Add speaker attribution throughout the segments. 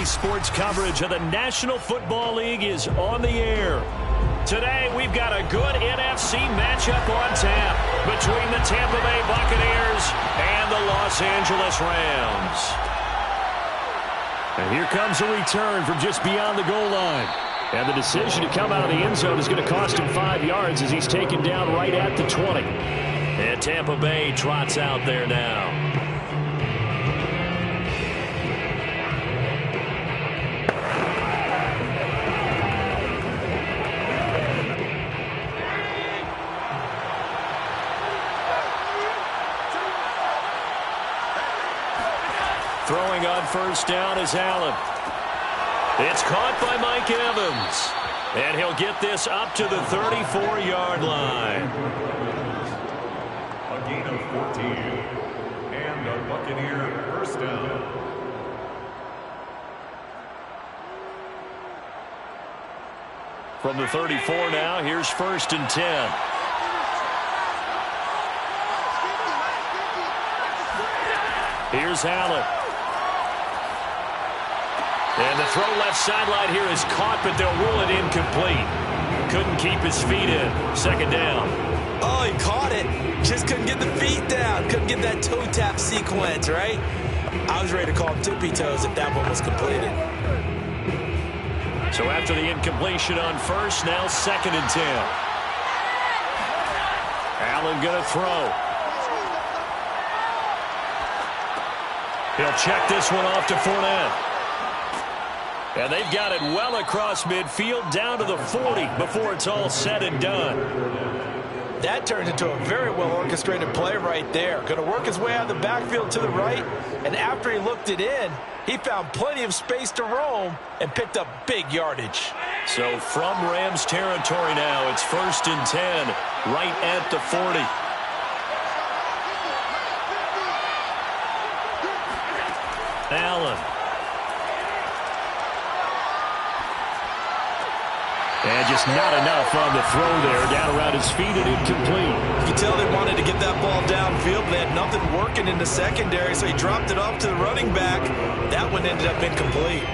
Speaker 1: Today's sports coverage of the National Football League is on the air. Today, we've got a good NFC matchup on tap between the Tampa Bay Buccaneers and the Los Angeles Rams. And here comes a return from just beyond the goal line. And the decision to come out of the end zone is going to cost him 5 yards as he's taken down right at the 20. And Tampa Bay trots out there now. Throwing on first down is Allen. It's caught by Mike Evans. And he'll get this up to the 34-yard line.
Speaker 2: A gain of 14. And a Buccaneer first down.
Speaker 1: From the 34 now, here's 1st and 10. Here's Allen. And the throw left sideline here is caught, but they'll rule it incomplete. Couldn't keep his feet in. 2nd down.
Speaker 3: Oh, he caught it. Just couldn't get the feet down. Couldn't get that toe tap sequence, right? I was ready to call him tippy toes if that one was completed.
Speaker 1: So after the incompletion on first, now 2nd and 10. Allen going to throw. He'll check this one off to Fournette. And they've got it well across midfield down to the 40 before it's all said and done.
Speaker 3: That turned into a very well-orchestrated play right there. Going to work his way out of the backfield to the right, and after he looked it in, he found plenty of space to roam and picked up big yardage.
Speaker 1: So from Rams territory now, it's 1st and 10, right at the 40. Allen. And just not enough on the throw there. Down around his feet and incomplete.
Speaker 3: You can tell they wanted to get that ball downfield. They had nothing working in the secondary, so he dropped it off to the running back. That one ended up incomplete.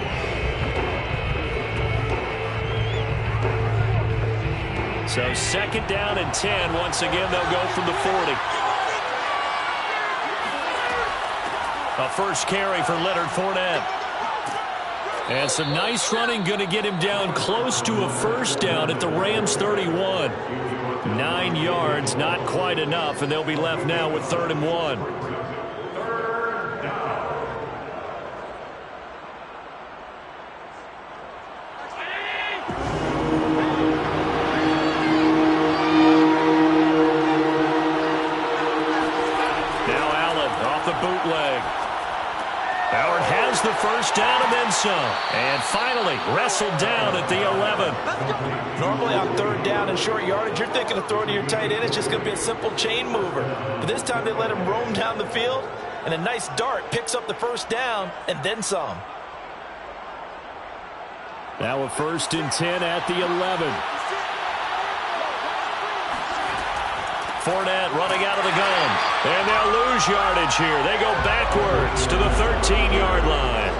Speaker 1: So 2nd down and 10. Once again, they'll go from the 40. A first carry for Leonard Fournette. And some nice running going to get him down close to a first down at the Rams 31. 9 yards, not quite enough, and they'll be left now with 3rd and 1. Now Allen off the bootleg. Howard has the first down and then some. And finally wrestled down at the 11.
Speaker 3: Normally on 3rd down and short yardage, you're thinking of throwing to your tight end. It's just going to be a simple chain mover. But this time they let him roam down the field, and a nice dart picks up the first down and then some.
Speaker 1: Now a 1st and 10 at the 11. Fournette running out of the gun. And they'll lose yardage here. They go backwards to the 13-yard line.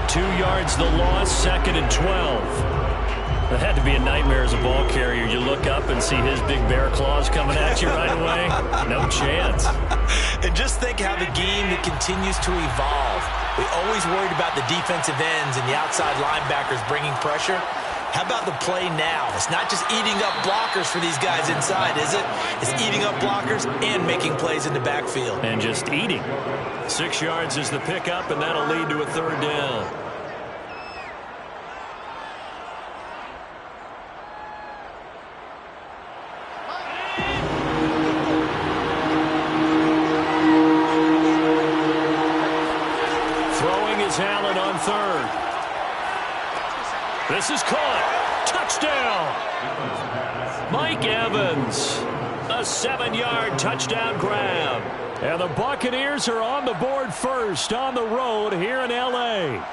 Speaker 1: 2 yards the loss, 2nd and 12. It had to be a nightmare as a ball carrier. You look up and see his big bear claws coming at you right away. No chance.
Speaker 3: And just think how the game continues to evolve. We always worried about the defensive ends and the outside linebackers bringing pressure. How about the play now? It's not just eating up blockers for these guys inside, is it? It's eating up blockers and making plays in the backfield.
Speaker 1: And just eating. 6 yards is the pickup, and that'll lead to a 3rd down. Throwing is Allen on 3rd. This is caught. Touchdown. Mike Evans. A 7-yard touchdown grab. And the Buccaneers are on the board first on the road here in L.A.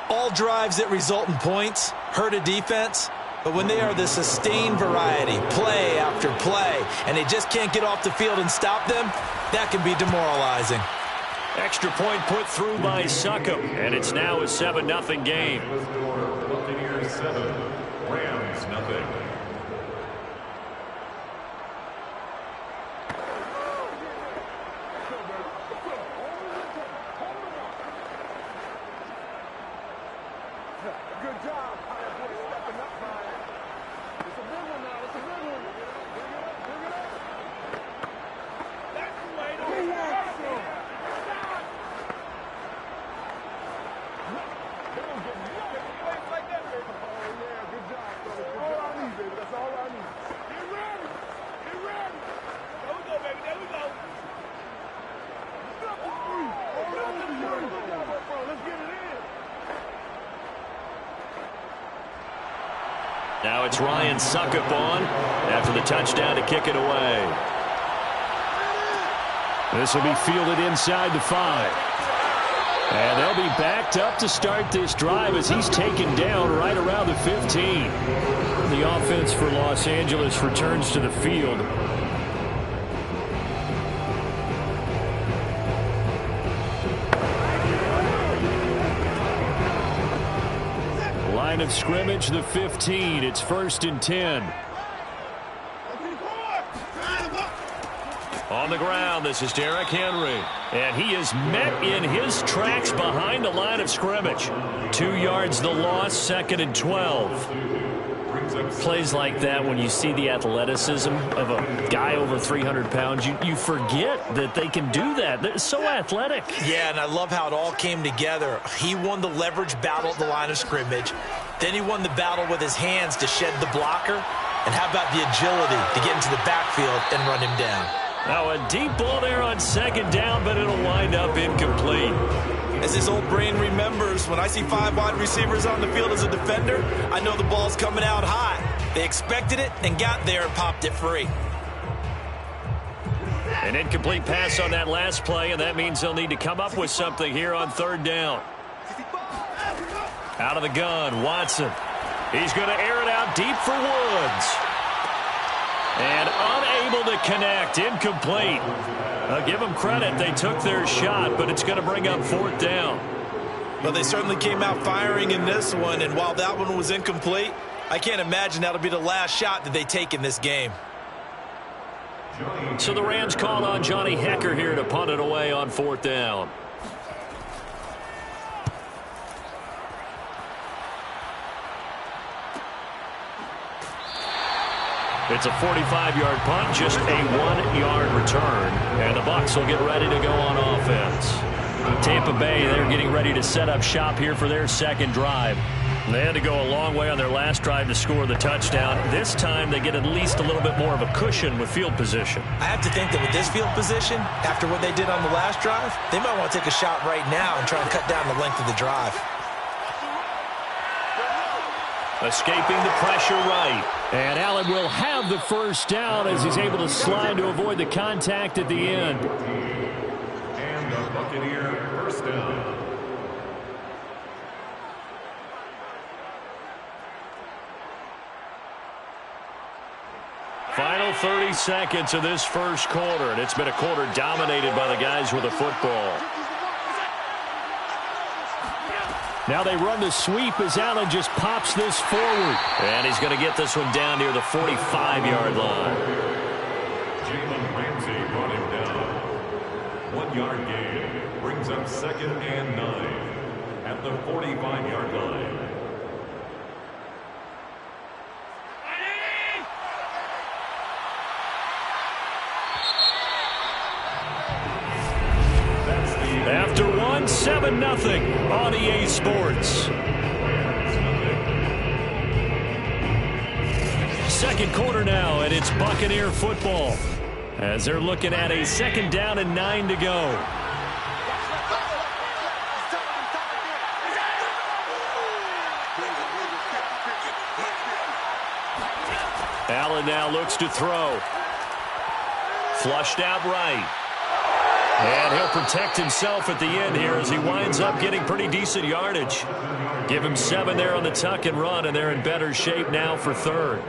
Speaker 3: All drives that result in points hurt a defense, but when they are the sustained variety, play after play, and they just can't get off the field and stop them, that can be demoralizing.
Speaker 1: Extra point put through by Succop, and it's now a 7-0 game.
Speaker 2: Buccaneers 7, Rams 0.
Speaker 4: Good job, Pirates, stepping up, man. It's a big one now. It's a big one. Bring it up. That's the way to do it. Like that, baby. Oh, yeah, good job, brother. That's all I need, baby. That's all I need. Get ready. Get ready. There we go, baby. There we go. Stop the three. Stop the three. Good job up front. Let's get it in.
Speaker 1: Now it's Ryan Succop on after the touchdown to kick it away. This will be fielded inside the 5. And they'll be backed up to start this drive as he's taken down right around the 15. The offense for Los Angeles returns to the field. Line of scrimmage, the 15. It's 1st and 10. On the ground, this is Derrick Henry. And he is met in his tracks behind the line of scrimmage. 2 yards the loss, 2nd and 12. Plays like that, when you see the athleticism of a guy over 300 pounds, you forget that they can do that. They're so athletic.
Speaker 3: Yeah, and I love how it all came together. He won the leverage battle at the line of scrimmage. Then he won the battle with his hands to shed the blocker. And how about the agility to get into the backfield and run him down?
Speaker 1: Now a deep ball there on 2nd down, but it'll wind up incomplete.
Speaker 3: As his old brain remembers, when I see 5 wide receivers on the field as a defender, I know the ball's coming out high. They expected it and got there and popped it free.
Speaker 1: An incomplete pass on that last play, and that means they'll need to come up with something here on 3rd down. Out of the gun, Watson. He's going to air it out deep for Woods. And unable to connect, incomplete. Give them credit, they took their shot, but it's going to bring up 4th down.
Speaker 3: Well, they certainly came out firing in this one, and while that one was incomplete, I can't imagine that'll be the last shot that they take in this game.
Speaker 1: So the Rams call on Johnny Hekker here to punt it away on 4th down. It's a 45-yard punt, just a 1-yard return. And the Bucs will get ready to go on offense. Tampa Bay, they're getting ready to set up shop here for their 2nd drive. They had to go a long way on their last drive to score the touchdown. This time they get at least a little bit more of a cushion with field position.
Speaker 3: I have to think that with this field position, after what they did on the last drive, they might want to take a shot right now and try and cut down the length of the drive.
Speaker 1: Escaping the pressure right. And Allen will have the 1st down as he's able to slide to avoid the contact at the end.
Speaker 2: And the Buccaneer 1st down.
Speaker 1: Final 30 seconds of this 1st quarter, and it's been a quarter dominated by the guys with the football. Now they run the sweep as Allen just pops this forward. And he's going to get this one down near the 45-yard line.
Speaker 2: Jalen Ramsey brought him down. 1-yard gain brings up 2nd and 9 at the 45-yard line.
Speaker 1: After 7-0 on EA Sports. 2nd quarter now, and it's Buccaneer football as they're looking at a 2nd down and 9 to go. Allen now looks to throw. Flushed out right. And he'll protect himself at the end here as he winds up getting pretty decent yardage. Give him 7 there on the tuck and run, and they're in better shape now for 3rd.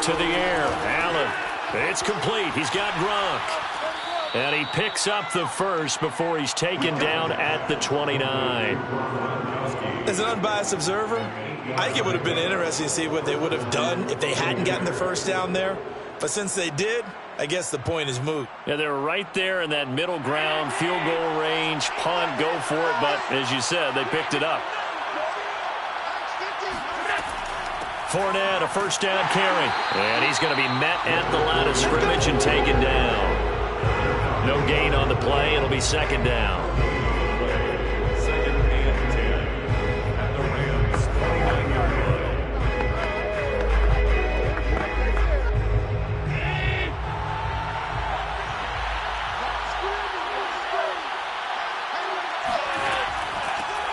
Speaker 1: to the air. Allen. It's complete. He's got Gronk. And he picks up the first before he's taken down at the 29.
Speaker 3: As an unbiased observer, I think it would have been interesting to see what they would have done if they hadn't gotten the first down there. But since they did, I guess the point is moot.
Speaker 1: Yeah, they were right there in that middle ground, field goal range, punt, go for it. But as you said, they picked it up. Fournette, a first down carry. And he's going to be met at the line of scrimmage and taken down. No gain on the play. It'll be second down.
Speaker 2: Second and 10 at the Rams' 29-yard
Speaker 1: line.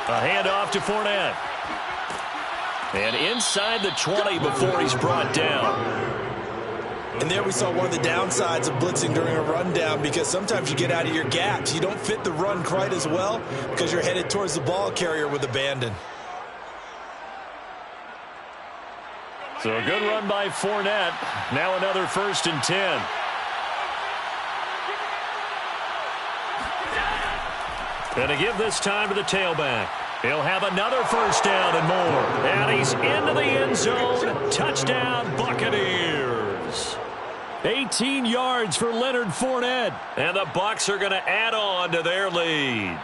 Speaker 1: A handoff to Fournette. And inside the 20 before he's brought down.
Speaker 3: And there we saw one of the downsides of blitzing during a rundown, because sometimes you get out of your gaps. You don't fit the run quite as well because you're headed towards the ball carrier with abandon.
Speaker 1: So a good run by Fournette. Now another 1st and 10. And to give this time to the tailback. He'll have another first down and more. And he's into the end zone. Touchdown, Buccaneers. 18 yards for Leonard Fournette. And the Bucs are going to add on to their lead.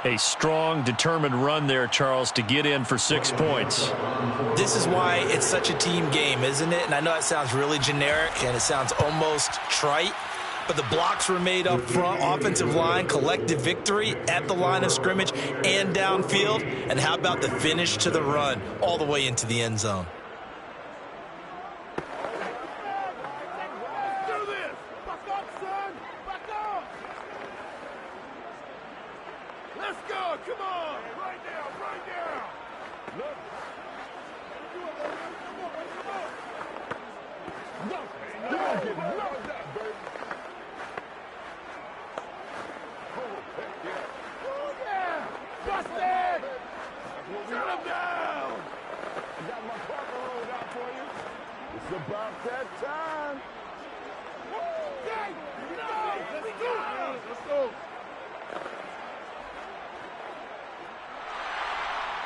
Speaker 1: A strong, determined run there, Charles, to get in for 6 points.
Speaker 3: This is why it's such a team game, isn't it? And I know it sounds really generic and it sounds almost trite, but the blocks were made up front, offensive line, collective victory at the line of scrimmage and downfield. And how about the finish to the run all the way into the end zone?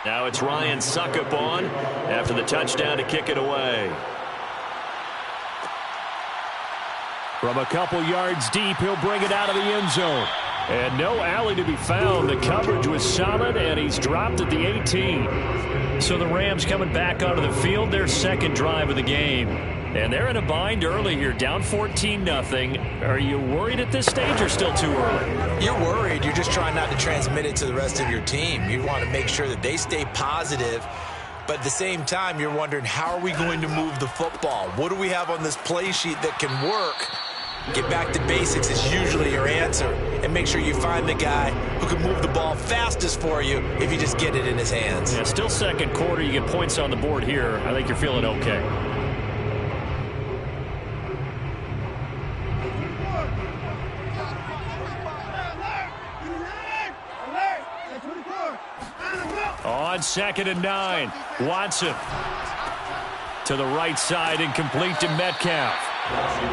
Speaker 1: Now it's Ryan Succop on after the touchdown to kick it away. From a couple yards deep, he'll bring it out of the end zone. And no alley to be found. The coverage was solid, and he's dropped at the 18. So the Rams coming back onto the field, their second drive of the game. And they're in a bind early here, down 14-0. Are you worried at this stage or still too early?
Speaker 3: You're worried. You're just trying not to transmit it to the rest of your team. You want to make sure that they stay positive. But at the same time, you're wondering, how are we going to move the football? What do we have on this play sheet that can work? Get back to basics is usually your answer. And make sure you find the guy who can move the ball fastest for you if you just get it in his hands.
Speaker 1: Yeah, still second quarter. You get points on the board here. I think you're feeling okay. On 2nd and 9, Watson to the right side, incomplete to Metcalf.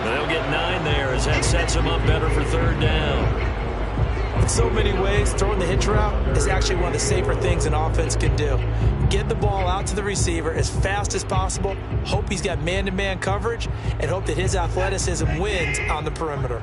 Speaker 1: They'll get 9 there as that sets them up better for 3rd down.
Speaker 3: In so many ways, throwing the hitch route is actually one of the safer things an offense can do. Get the ball out to the receiver as fast as possible, hope he's got man-to-man coverage, and hope that his athleticism wins on the perimeter.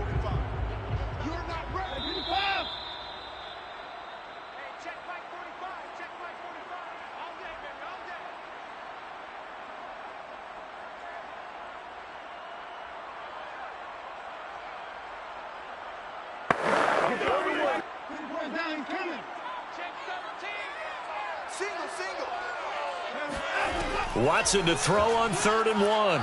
Speaker 1: Watson to throw on 3rd and 1.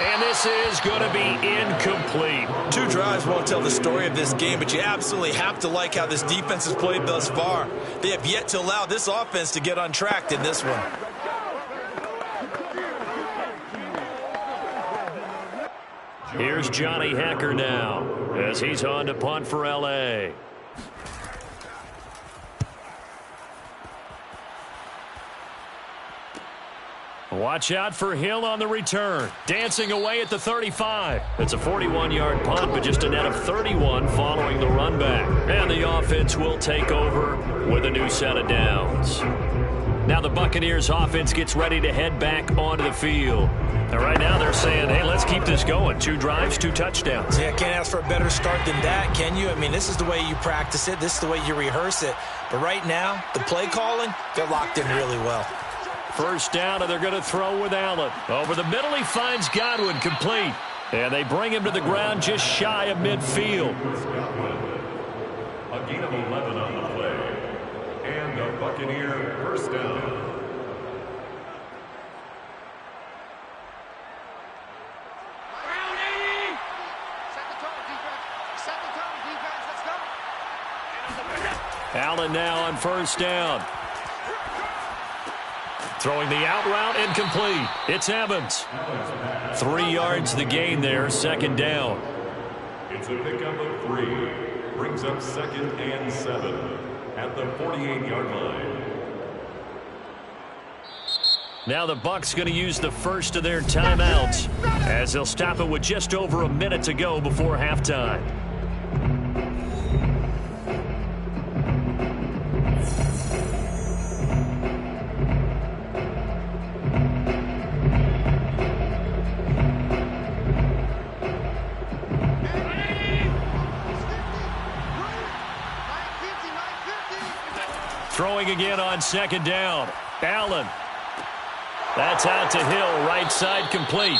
Speaker 1: And this is going to be incomplete.
Speaker 3: 2 drives won't tell the story of this game, but you absolutely have to like how this defense has played thus far. They have yet to allow this offense to get untracked in this one.
Speaker 1: Here's Johnny Hekker now as he's on to punt for L.A. Watch out for Hill on the return. Dancing away at the 35. It's a 41-yard punt, but just a net of 31 following the run back. And the offense will take over with a new set of downs. Now the Buccaneers offense gets ready to head back onto the field. And right now they're saying, hey, let's keep this going. 2 drives, 2 touchdowns.
Speaker 3: Yeah, can't ask for a better start than that, can you? I mean, this is the way you practice it. This is the way you rehearse it. But right now, the play calling, they're locked in really well.
Speaker 1: First down, and they're going to throw with Allen. Over the middle, he finds Godwin complete. And they bring him to the ground just shy of midfield.
Speaker 2: A gain of 11 on the play. And a Buccaneer first down.
Speaker 1: Allen now on first down. Throwing the out route, incomplete. It's Evans. 3 yards the gain there, second down.
Speaker 2: It's a pickup of 3. Brings up 2nd and 7 at the 48-yard line.
Speaker 1: Now the Bucs going to use the first of their timeouts as they'll stop it with just over a minute to go before halftime. Throwing again on second down. Allen. That's out to Hill, right side complete.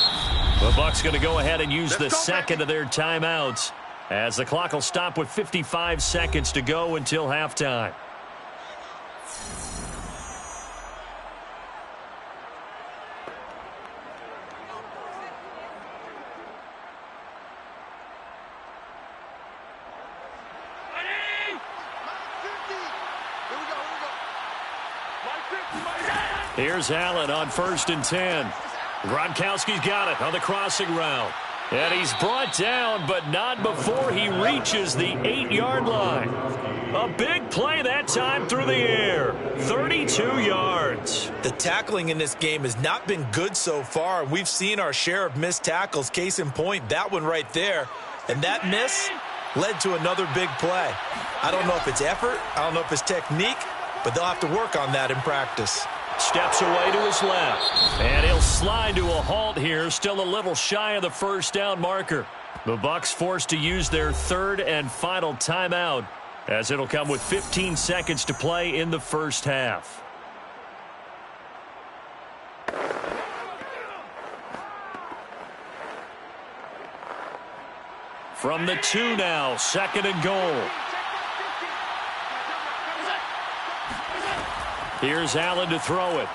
Speaker 1: The Bucs going to go ahead and use the second of their timeouts as the clock will stop with 55 seconds to go until halftime. Here's Allen on 1st and 10. Gronkowski's got it on the crossing route. And he's brought down, but not before he reaches the 8-yard line. A big play that time through the air. 32 yards.
Speaker 3: The tackling in this game has not been good so far. We've seen our share of missed tackles. Case in point, that one right there. And that miss led to another big play. I don't know if it's effort. I don't know if it's technique. But they'll have to work on that in practice.
Speaker 1: Steps away to his left. And he'll slide to a halt here, still a little shy of the first down marker. The Bucs forced to use their 3rd and final timeout as it'll come with 15 seconds to play in the first half. From the 2 now, 2nd and goal. Here's Allen to throw it.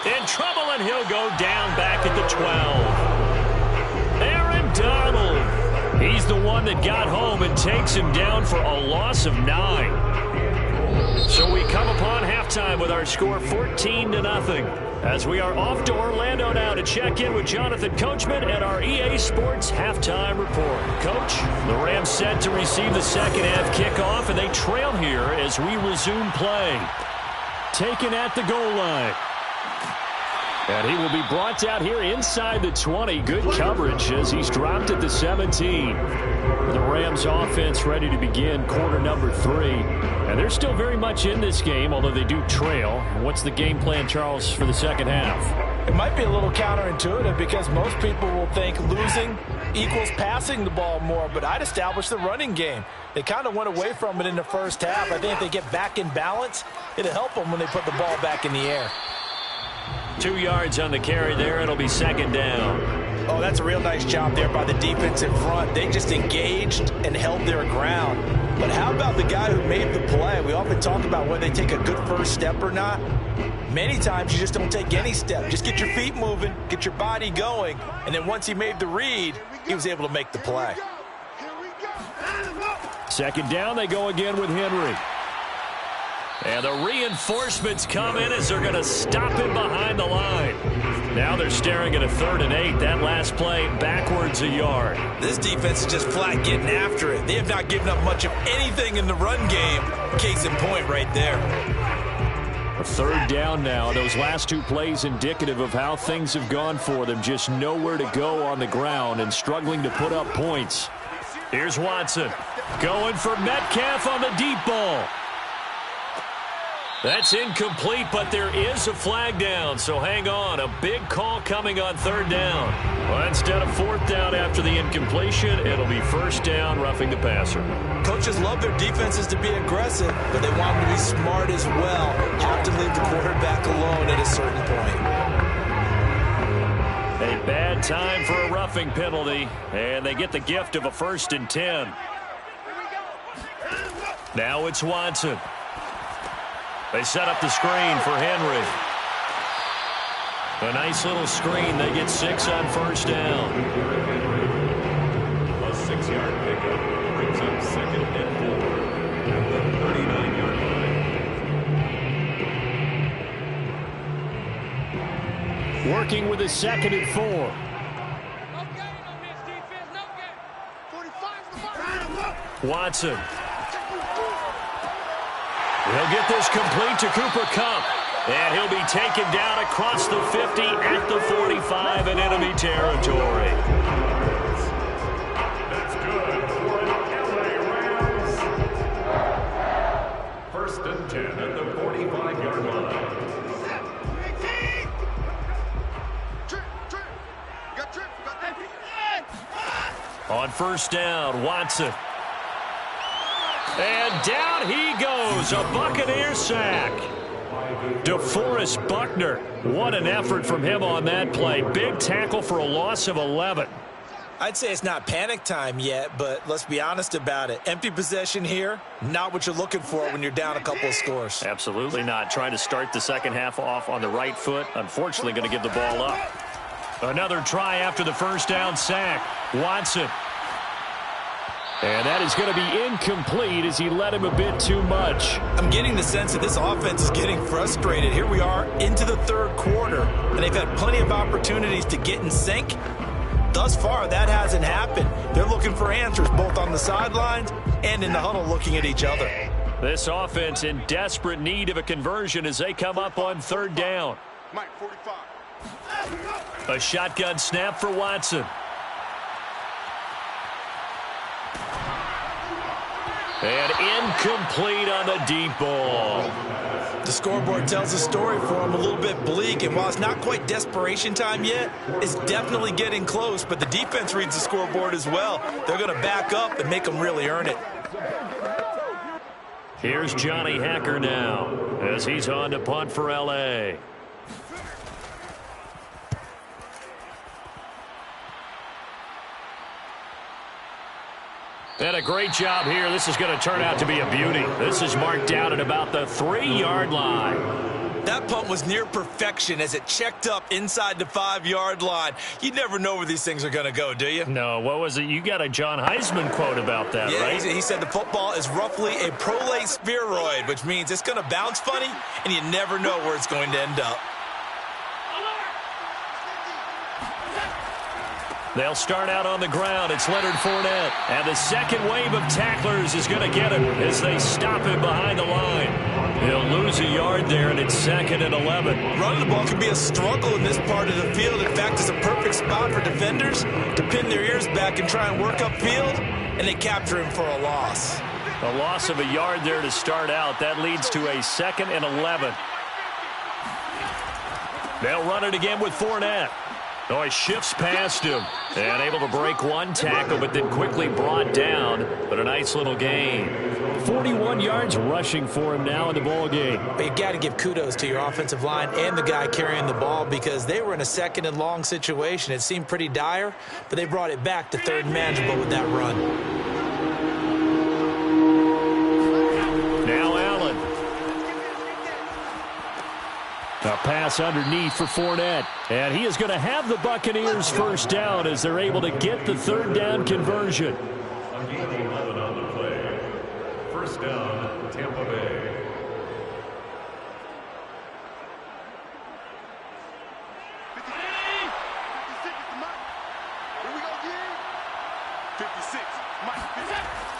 Speaker 1: In trouble, and he'll go down back at the 12. Aaron Donald. He's the one that got home and takes him down for a loss of 9. So we come upon halftime with our score 14-0. As we are off to Orlando now to check in with Jonathan Coachman at our EA Sports Halftime Report. Coach, the Rams set to receive the second half kickoff, and they trail here as we resume play. Taken at the goal line. And he will be brought out here inside the 20. Good coverage as he's dropped at the 17. The Rams offense ready to begin quarter number 3. And they're still very much in this game, although they do trail. What's the game plan, Charles, for the second half?
Speaker 3: It might be a little counterintuitive because most people will think losing equals passing the ball more, but I'd establish the running game. They kind of went away from it in the first half. I think if they get back in balance, it'll help them when they put the ball back in the air.
Speaker 1: 2 yards on the carry there. It'll be second down.
Speaker 3: Oh, that's a real nice job there by the defensive front. They just engaged and held their ground. But how about the guy who made the play? We often talk about whether they take a good first step or not. Many times you just don't take any step. Just get your feet moving, get your body going, and then once he made the read, he was able to make the play.
Speaker 1: Second down, they go again with Henry. And the reinforcements come in as they're going to stop him behind the line. Now they're staring at a 3rd and 8. That last play backwards a yard.
Speaker 3: This defense is just flat getting after it. They have not given up much of anything in the run game. Case in point right there.
Speaker 1: A third down now. Those last two plays indicative of how things have gone for them. Just nowhere to go on the ground and struggling to put up points. Here's Watson going for Metcalf on the deep ball. That's incomplete, but there is a flag down, so hang on. A big call coming on third down. Well, instead of fourth down after the incompletion, it'll be first down, roughing the passer.
Speaker 3: Coaches love their defenses to be aggressive, but they want them to be smart as well. Have to leave the quarterback alone at a certain point.
Speaker 1: A bad time for a roughing penalty, and they get the gift of a 1st and 10. Now it's Watson. They set up the screen for Henry. A nice little screen. They get 6 on first down.
Speaker 2: A 6-yard pickup brings up 2nd and 4 at the 39-yard line.
Speaker 1: Working with a 2nd and 4. Watson. He'll get this complete to Cooper Kupp. And he'll be taken down across the 50 at the 45 in enemy territory.
Speaker 2: That's good for the LA Rams. 1st and 10 at the 45-yard line.
Speaker 1: On first down, Watson. And down he goes, a Buccaneer sack. DeForest Buckner, what an effort from him on that play. Big tackle for a loss of 11.
Speaker 3: I'd say it's not panic time yet, but let's be honest about it. Empty possession here, not what you're looking for when you're down a couple of scores.
Speaker 1: Absolutely not. Trying to start the second half off on the right foot. Unfortunately, going to give the ball up. Another try after the first down sack. Watson. And that is going to be incomplete as he led him a bit too much.
Speaker 3: I'm getting the sense that this offense is getting frustrated. Here we are into the third quarter, and they've had plenty of opportunities to get in sync. Thus far, that hasn't happened. They're looking for answers both on the sidelines and in the huddle looking at each other.
Speaker 1: This offense in desperate need of a conversion as they come up on third down.
Speaker 4: Mike, 45.
Speaker 1: A shotgun snap for Watson. And incomplete on the deep ball.
Speaker 3: The scoreboard tells a story for him, a little bit bleak, and while it's not quite desperation time yet, it's definitely getting close, but the defense reads the scoreboard as well. They're going to back up and make them really earn it.
Speaker 1: Here's Johnny Hacker now as he's on to punt for L.A. And a great job here. This is going to turn out to be a beauty. This is marked out at about the 3-yard line.
Speaker 3: That punt was near perfection as it checked up inside the 5-yard line. You never know where these things are going to go, do you?
Speaker 1: No, what was it? You got a John Heisman quote about that, right?
Speaker 3: He said the football is roughly a prolate spheroid, which means it's going to bounce funny, and you never know where it's going to end up.
Speaker 1: They'll start out on the ground. It's Leonard Fournette. And the second wave of tacklers is going to get him as they stop him behind the line. He'll lose a yard there, and it's 2nd and 11.
Speaker 3: Running the ball can be a struggle in this part of the field. In fact, it's a perfect spot for defenders to pin their ears back and try and work upfield, and they capture him for a loss.
Speaker 1: A loss of a yard there to start out. That leads to a 2nd and 11. They'll run it again with Fournette. Oh, he shifts past him and able to break one tackle, but then quickly brought down. But a nice little gain. 41 yards rushing for him now in the ball game.
Speaker 3: But you got to give kudos to your offensive line and the guy carrying the ball because they were in a 2nd and long situation. It seemed pretty dire, but they brought it back to 3rd and manageable with that run.
Speaker 1: Now Allen. A pass underneath for Fournette. And he is going to have the Buccaneers first down as they're able to get the 3rd down conversion.
Speaker 2: A gain of 11 on the play. First down, Tampa Bay.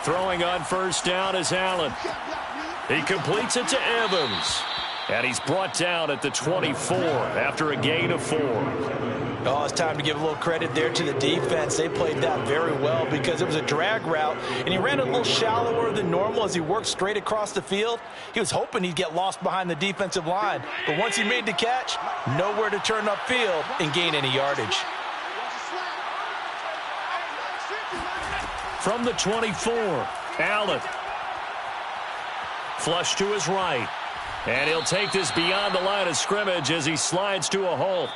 Speaker 1: Throwing on first down is Allen. He completes it to Evans. And he's brought down at the 24 after a gain of 4.
Speaker 3: Oh, it's time to give a little credit there to the defense. They played that very well because it was a drag route, and he ran a little shallower than normal as he worked straight across the field. He was hoping he'd get lost behind the defensive line, but once he made the catch, nowhere to turn upfield and gain any yardage.
Speaker 1: From the 24, Allen. Flush to his right. And he'll take this beyond the line of scrimmage as he slides to a halt.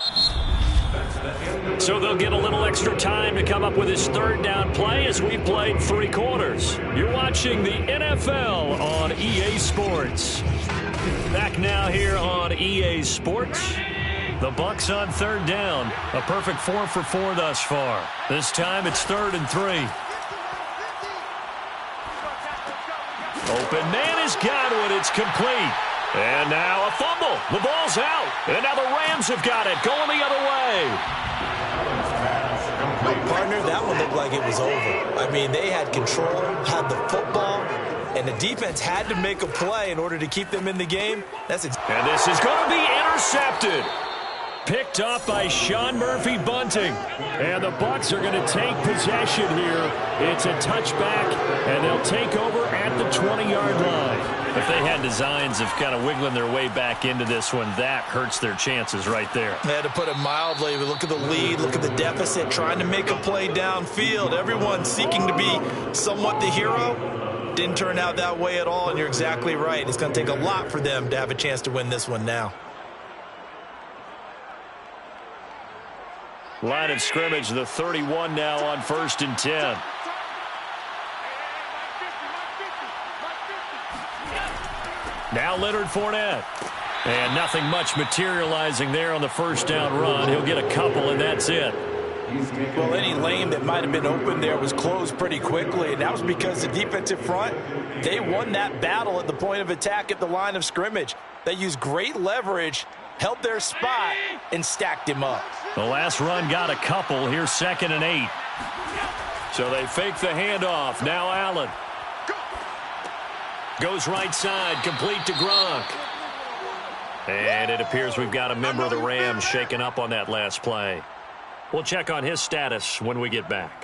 Speaker 1: So they'll get a little extra time to come up with his third down play as we played 3 quarters. You're watching the NFL on EA Sports. Back now here on EA Sports. The Bucs on third down. A perfect 4 for 4 thus far. This time it's 3rd and 3. Open man has got it. It's complete. And now a fumble. The ball's out. And now the Rams have got it. Going the other way.
Speaker 3: Partner, that one looked like it was over. I mean, they had control, had the football, and the defense had to make a play in order to keep them in the game.
Speaker 1: And this is going to be intercepted. Picked up by Sean Murphy-Bunting. And the Bucs are going to take possession here. It's a touchback, and they'll take over at the 20-yard line. If they had designs of kind of wiggling their way back into this one, that hurts their chances right there.
Speaker 3: They had to put it mildly. Look at the lead, look at the deficit, trying to make a play downfield. Everyone seeking to be somewhat the hero. Didn't turn out that way at all, and you're exactly right. It's going to take a lot for them to have a chance to win this one now.
Speaker 1: Line of scrimmage, the 31 now on 1st and 10. Now Leonard Fournette. And nothing much materializing there on the first down run. He'll get a couple, and that's it.
Speaker 3: Well, any lane that might have been open there was closed pretty quickly, and that was because the defensive front, they won that battle at the point of attack at the line of scrimmage. They used great leverage, held their spot, and stacked him up.
Speaker 1: The last run got a couple. Here's 2nd and 8. So they fake the handoff. Now Allen. Goes right side, complete to Gronk. And it appears we've got a member of the Rams shaken up on that last play. We'll check on his status when we get back.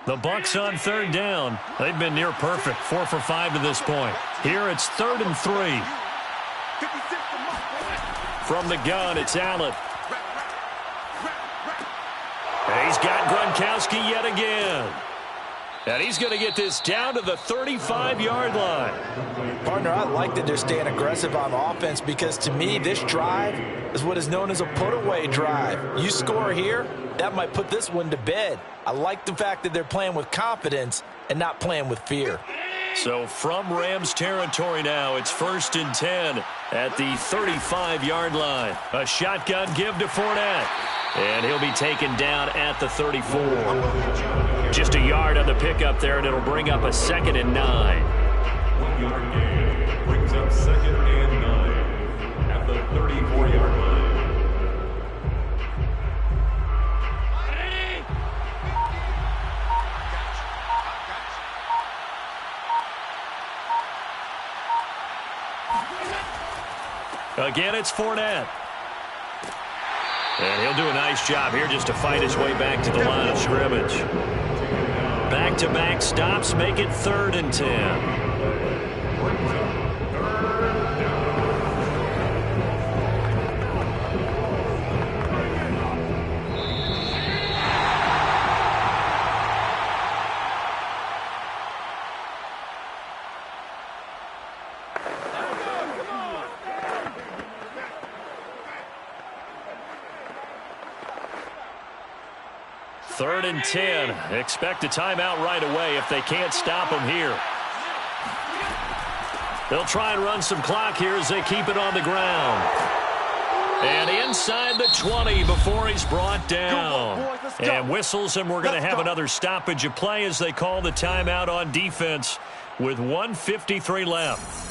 Speaker 1: The Bucs on third down. They've been near perfect, 4 for 5 to this point. Here it's 3rd and 3. From the gun, it's Allen. And he's got Gronkowski yet again. And he's going to get this down to the 35-yard line.
Speaker 3: Partner, I like that they're staying aggressive on offense because, to me, this drive is what is known as a put-away drive. You score here, that might put this one to bed. I like the fact that they're playing with confidence and not playing with fear.
Speaker 1: So from Rams territory now, it's 1st and 10 at the 35-yard line. A shotgun give to Fournette. And he'll be taken down at the 34. Just a yard on the pickup there, and it'll bring up a 2nd and 9.
Speaker 2: 1-yard gain brings up 2nd and 9 at the 34-yard line.
Speaker 1: Again, it's Fournette. And he'll do a nice job here just to fight his way back to the line of scrimmage. Back-to-back stops make it 3rd and 10. Third and 10. Expect a timeout right away if they can't stop him here. They'll try and run some clock here as they keep it on the ground. And inside the 20 before he's brought down. And whistles, and we're going to have another stoppage of play as they call the timeout on defense with 1:53 left.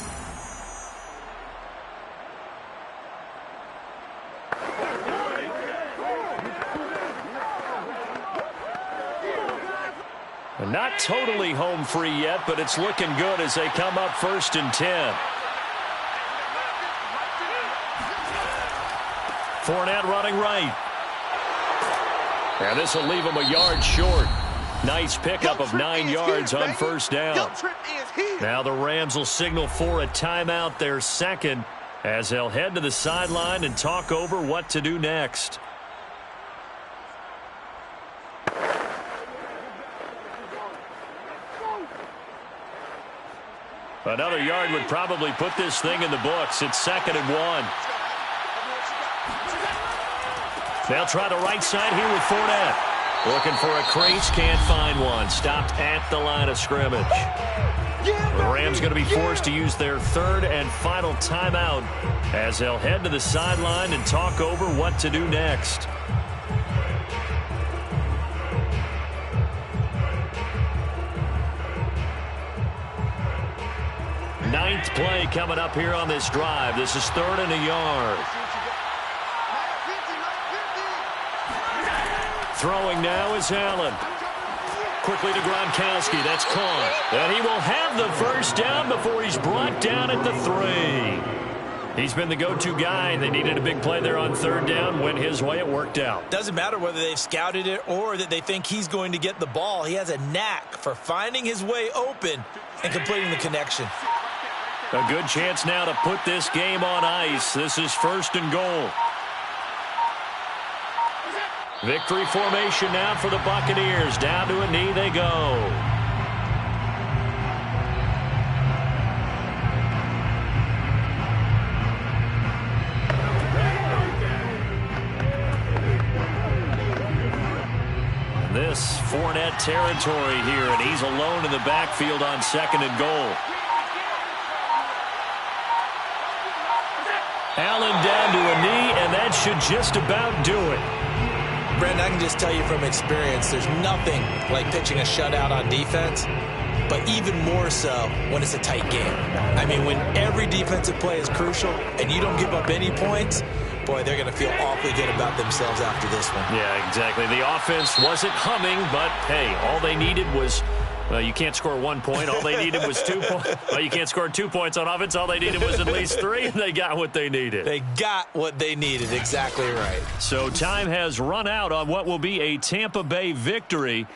Speaker 1: Not totally home free yet, but it's looking good as they come up 1st and 10. Fournette running right. And this will leave him a yard short. Nice pickup of 9 yards on 1st down. Now the Rams will signal for a timeout, their second, as they'll head to the sideline and talk over what to do next. Another yard would probably put this thing in the books. It's 2nd and 1. They'll try the right side here with Fournette. Looking for a crease, can't find one. Stopped at the line of scrimmage. The Rams going to be forced to use their 3rd and final timeout as they'll head to the sideline and talk over what to do next. Ninth play coming up here on this drive. This is 3rd and a yard. Throwing now is Allen. Quickly to Gronkowski. That's caught. And he will have the 1st down before he's brought down at the 3. He's been the go-to guy. They needed a big play there on 3rd down. Went his way. It worked out.
Speaker 3: Doesn't matter whether they've scouted it or that they think he's going to get the ball. He has a knack for finding his way open and completing the connection.
Speaker 1: A good chance now to put this game on ice. This is 1st and goal. Victory formation now for the Buccaneers. Down to a knee they go. This Fournette territory here, and he's alone in the backfield on 2nd and goal. Allen down to a knee, and that should just about do it.
Speaker 3: Brandon, I can just tell you from experience, there's nothing like pitching a shutout on defense, but even more so when it's a tight game. I mean, when every defensive play is crucial and you don't give up any points, boy, they're going to feel awfully good about themselves after this one.
Speaker 1: Yeah, exactly. The offense wasn't humming, but, hey, all they needed was, well, you can't score 1 point. All they needed was 2 points. Well, you can't score 2 points on offense. All they needed was at least 3, and they got what they needed.
Speaker 3: They got what they needed. Exactly right.
Speaker 1: So time has run out on what will be a Tampa Bay victory.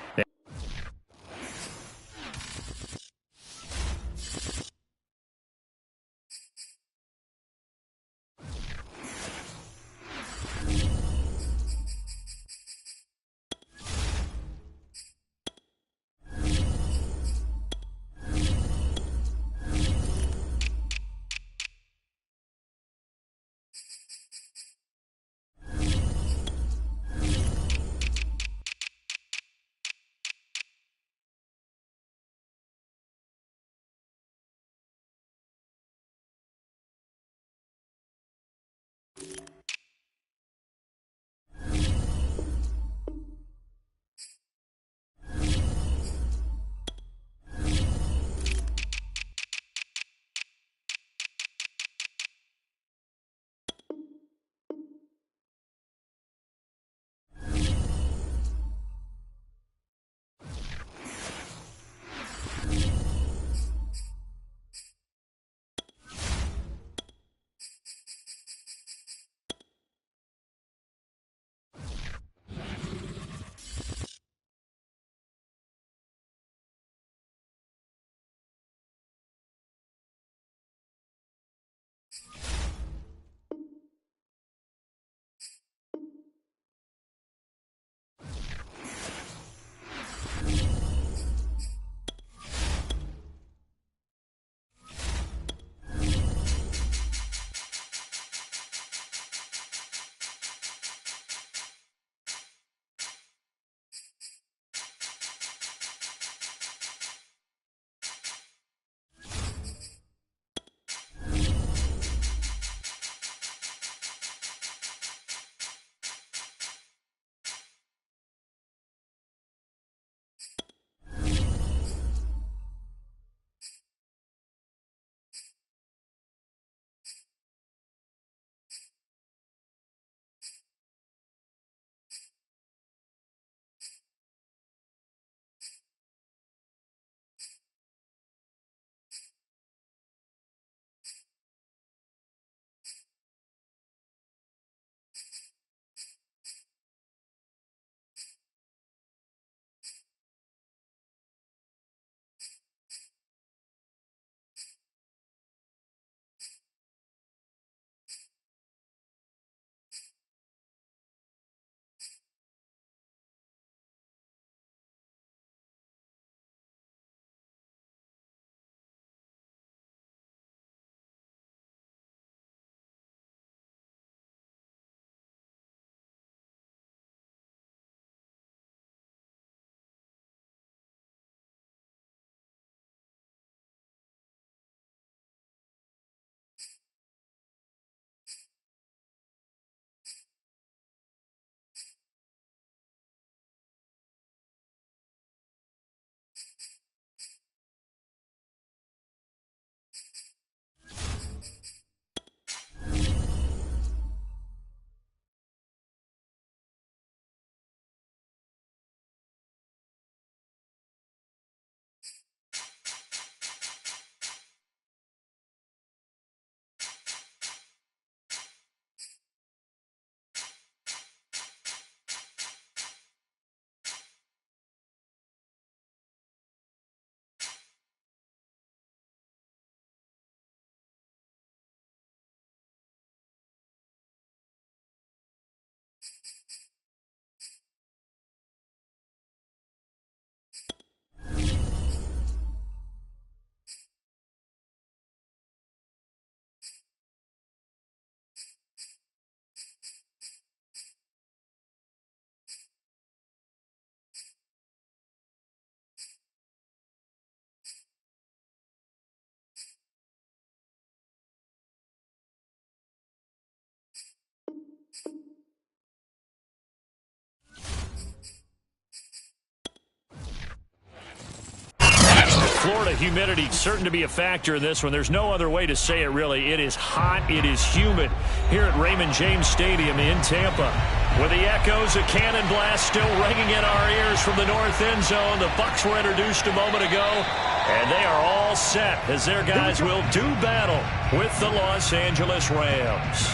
Speaker 1: Florida humidity certain to be a factor in this one. There's no other way to say it, really. It is hot. It is humid here at Raymond James Stadium in Tampa. With the echoes of cannon blast still ringing in our ears from the north end zone. The Bucs were introduced a moment ago, and they are all set as their guys will do battle with the Los Angeles Rams.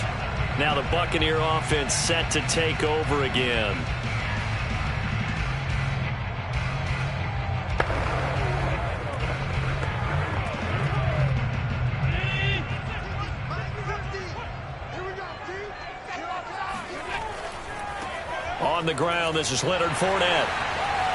Speaker 1: Now the Buccaneer offense set to take over again. On the ground, this is Leonard Fournette.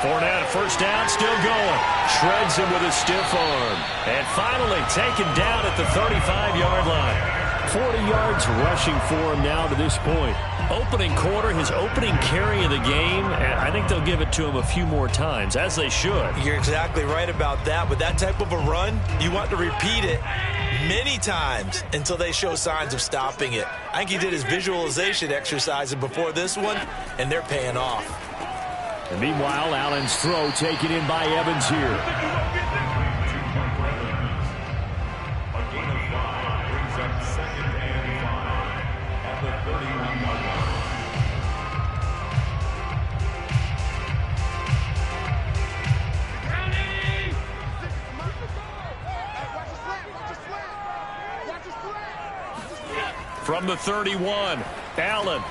Speaker 1: Fournette, first down, still going. Shreds him with a stiff arm. And finally taken down at the 35-yard line. 40 yards rushing for him now to this point. Opening quarter, his opening carry of the game, and I think they'll give it to him a few more times, as they should.
Speaker 3: You're exactly right about that. With that type of a run, you want to repeat it many times until they show signs of stopping it. I think he did his visualization exercises before this one, and they're paying off.
Speaker 1: And meanwhile, Allen's throw taken in by Evans here. From the 31, Allen.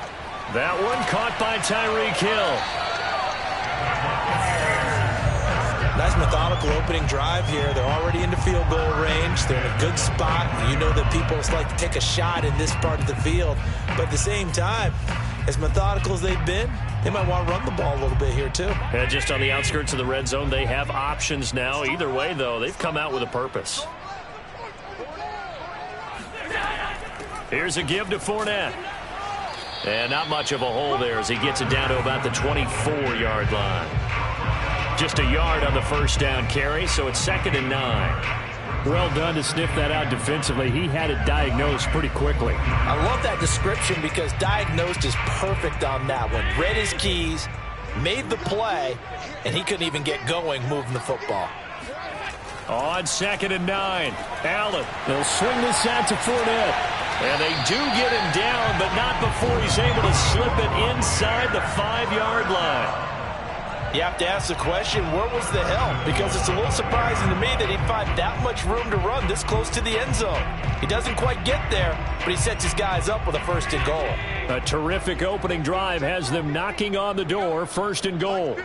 Speaker 1: That one caught by Tyreek Hill.
Speaker 3: Nice methodical opening drive here. They're already into field goal range. They're in a good spot. You know that people like to take a shot in this part of the field. But at the same time, as methodical as they've been, they might want to run the ball a little bit here too.
Speaker 1: And just on the outskirts of the red zone, they have options now. Either way, though, they've come out with a purpose. Here's a give to Fournette. And not much of a hole there as he gets it down to about the 24-yard line. Just a yard on the first down carry, so it's 2nd and 9. Well done to sniff that out defensively. He had it diagnosed pretty quickly.
Speaker 3: I love that description because diagnosed is perfect on that one. Read his keys, made the play, and he couldn't even get going moving the football.
Speaker 1: On 2nd and 9, Allen. They'll swing this out to Fournette. And they do get him down, but not before he's able to slip it inside the 5-yard line.
Speaker 3: You have to ask the question, where was the help? Because it's a little surprising to me that he'd find that much room to run this close to the end zone. He doesn't quite get there, but he sets his guys up with a 1st and goal.
Speaker 1: A terrific opening drive has them knocking on the door, 1st and goal.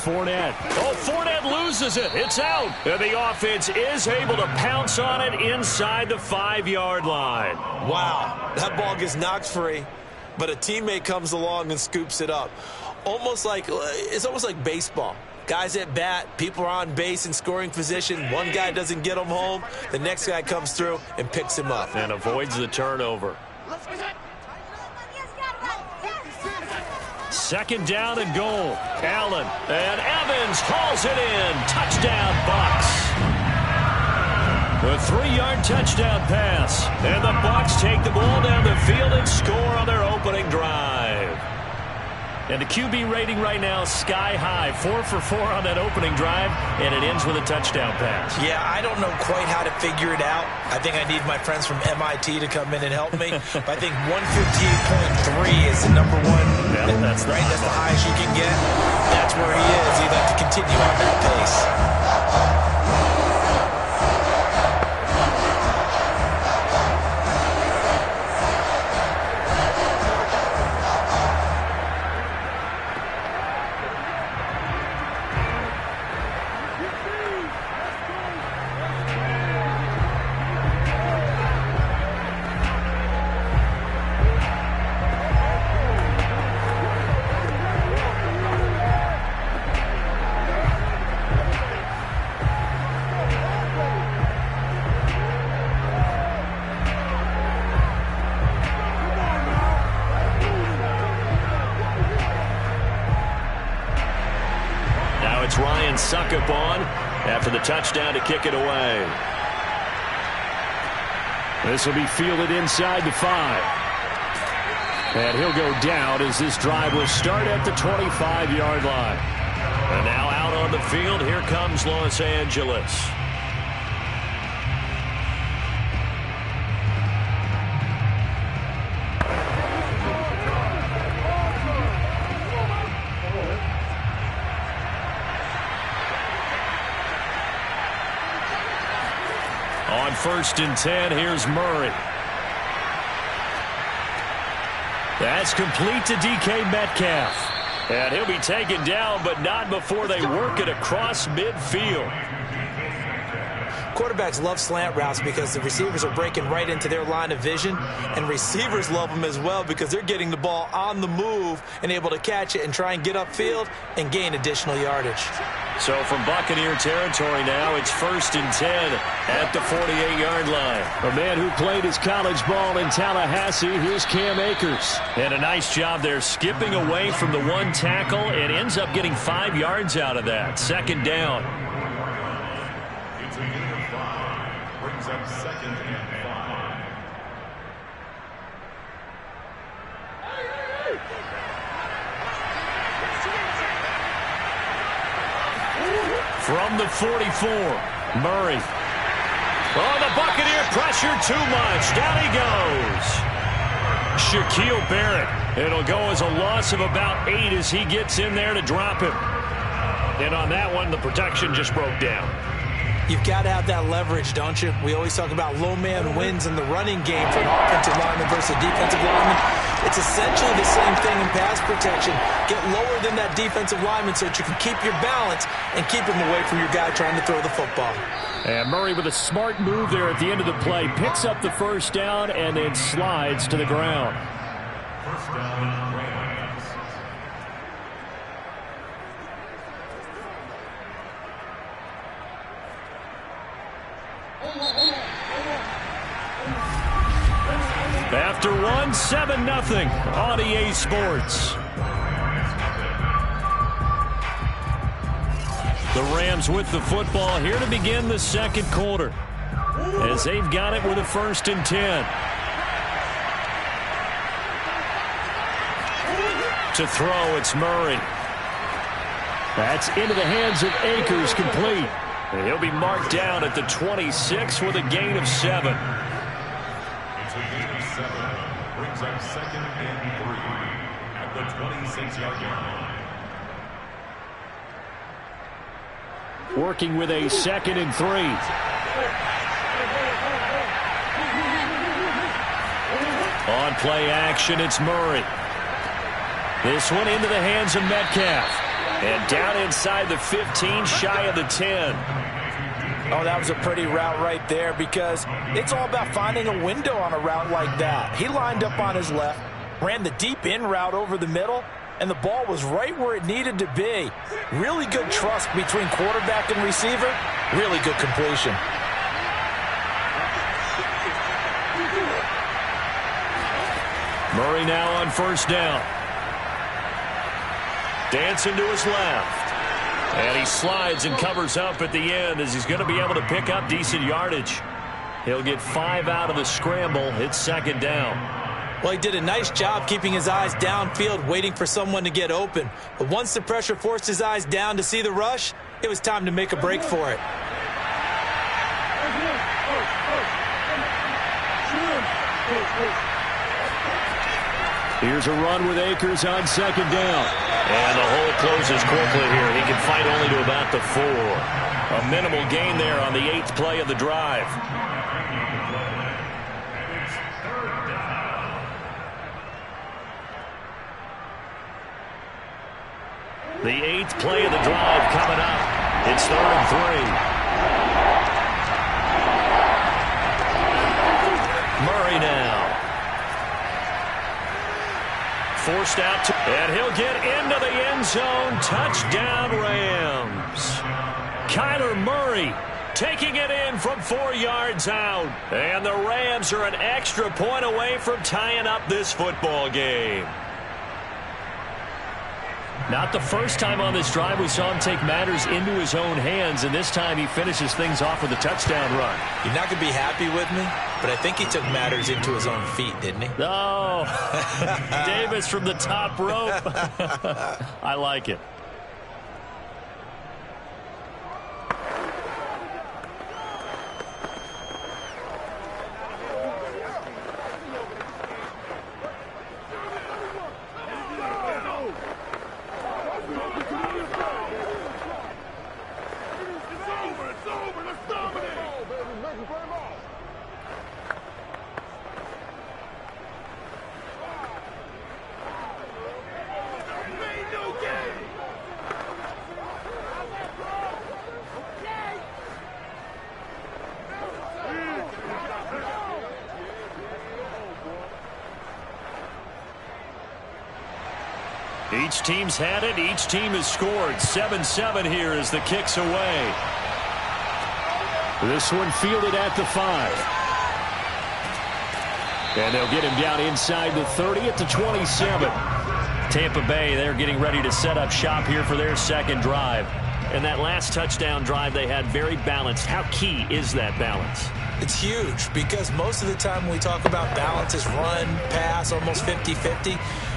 Speaker 1: Fournette. Oh, Fournette loses it. It's out. And the offense is able to pounce on it inside the 5-yard line.
Speaker 3: Wow. That ball gets knocked free, but a teammate comes along and scoops it up. It's almost like baseball. Guys at bat, people are on base in scoring position. One guy doesn't get him home. The next guy comes through and picks him up.
Speaker 1: And avoids the turnover. 2nd down and goal. Allen and Evans hauls it in. Touchdown, Bucs. A 3-yard touchdown pass. And the Bucs take the ball down the field and score on their opening drive. And the QB rating right now, sky high. 4 for 4 on that opening drive, and it ends with a touchdown pass.
Speaker 3: Yeah, I don't know quite how to figure it out. I think I need my friends from MIT to come in and help me. But I think 158.3 is the number one.
Speaker 1: Yeah, that's
Speaker 3: right. That's the highest you can get. That's where he is. He'd have to continue on that pace.
Speaker 1: It's Ryan Succop on after the touchdown to kick it away. This will be fielded inside the 5. And he'll go down as this drive will start at the 25-yard line. And now out on the field, here comes Los Angeles. On 1st and 10, here's Murray. That's complete to DK Metcalf. And he'll be taken down, but not before they work it across midfield.
Speaker 3: Quarterbacks love slant routes because the receivers are breaking right into their line of vision, and receivers love them as well because they're getting the ball on the move and able to catch it and try and get upfield and gain additional yardage.
Speaker 1: So from Buccaneer territory now, it's 1st and 10 at the 48-yard line. A man who played his college ball in Tallahassee, here's Cam Akers. And a nice job there skipping away from the one tackle and ends up getting 5 yards out of that. 2nd down.
Speaker 2: It's a gain of 5. Brings up 2nd and 5.
Speaker 1: From the 44, Murray. Oh, the Buccaneer pressure too much. Down he goes. Shaquille Barrett. It'll go as a loss of about 8 as he gets in there to drop him. And on that one, the protection just broke down.
Speaker 3: You've got to have that leverage, don't you? We always talk about low man wins in the running game for an offensive lineman versus a defensive lineman. It's essentially the same thing in pass protection. Get lower than that defensive lineman so that you can keep your balance and keep him away from your guy trying to throw the football.
Speaker 1: And Murray with a smart move there at the end of the play. Picks up the 1st down and then slides to the ground.
Speaker 2: 1st down, Rams.
Speaker 1: After 1, 7-0 on EA Sports. The Rams with the football here to begin the 2nd quarter, as they've got it with a 1st and 10. To throw, it's Murray. That's into the hands of Akers, complete. And he'll be marked down at the 26 with a gain of 7.
Speaker 2: It's a gain of 7. Brings up 2nd and 3 at the 26-yard line.
Speaker 1: Working with a 2nd and 3. On play action, it's Murray. This one into the hands of Metcalf. And down inside the 15, shy of the 10.
Speaker 3: Oh, that was a pretty route right there because it's all about finding a window on a route like that. He lined up on his left, ran the deep in route over the middle, and the ball was right where it needed to be. Really good trust between quarterback and receiver. Really good completion.
Speaker 1: Murray now on 1st down. Dancing to his left. And he slides and covers up at the end as he's going to be able to pick up decent yardage. He'll get 5 out of the scramble. It's 2nd down.
Speaker 3: Well, he did a nice job keeping his eyes downfield, waiting for someone to get open. But once the pressure forced his eyes down to see the rush, it was time to make a break for it.
Speaker 1: Here's a run with Akers on second down. And the hole closes quickly here. He can fight only to about the 4. A minimal gain there on the 8th play of the drive. The 8th play of the drive coming up. It's 3rd and 3. Murray now. Forced out, and he'll get into the end zone. Touchdown, Rams. Kyler Murray taking it in from 4 yards out. And the Rams are an extra point away from tying up this football game. Not the first time on this drive we saw him take matters into his own hands, and this time he finishes things off with a touchdown run.
Speaker 3: You're not going to be happy with me, but I think he took matters into his own feet, didn't he?
Speaker 1: Oh, Davis from the top rope. I like it. Each team's had it. Each team has scored. 7-7 here as the kick's away. This one fielded at the 5. And they'll get him down inside the 30 at the 27. Tampa Bay, they're getting ready to set up shop here for their second drive. And that last touchdown drive they had very balanced. How key is that balance?
Speaker 3: It's huge because most of the time when we talk about balance is run, pass, almost 50-50.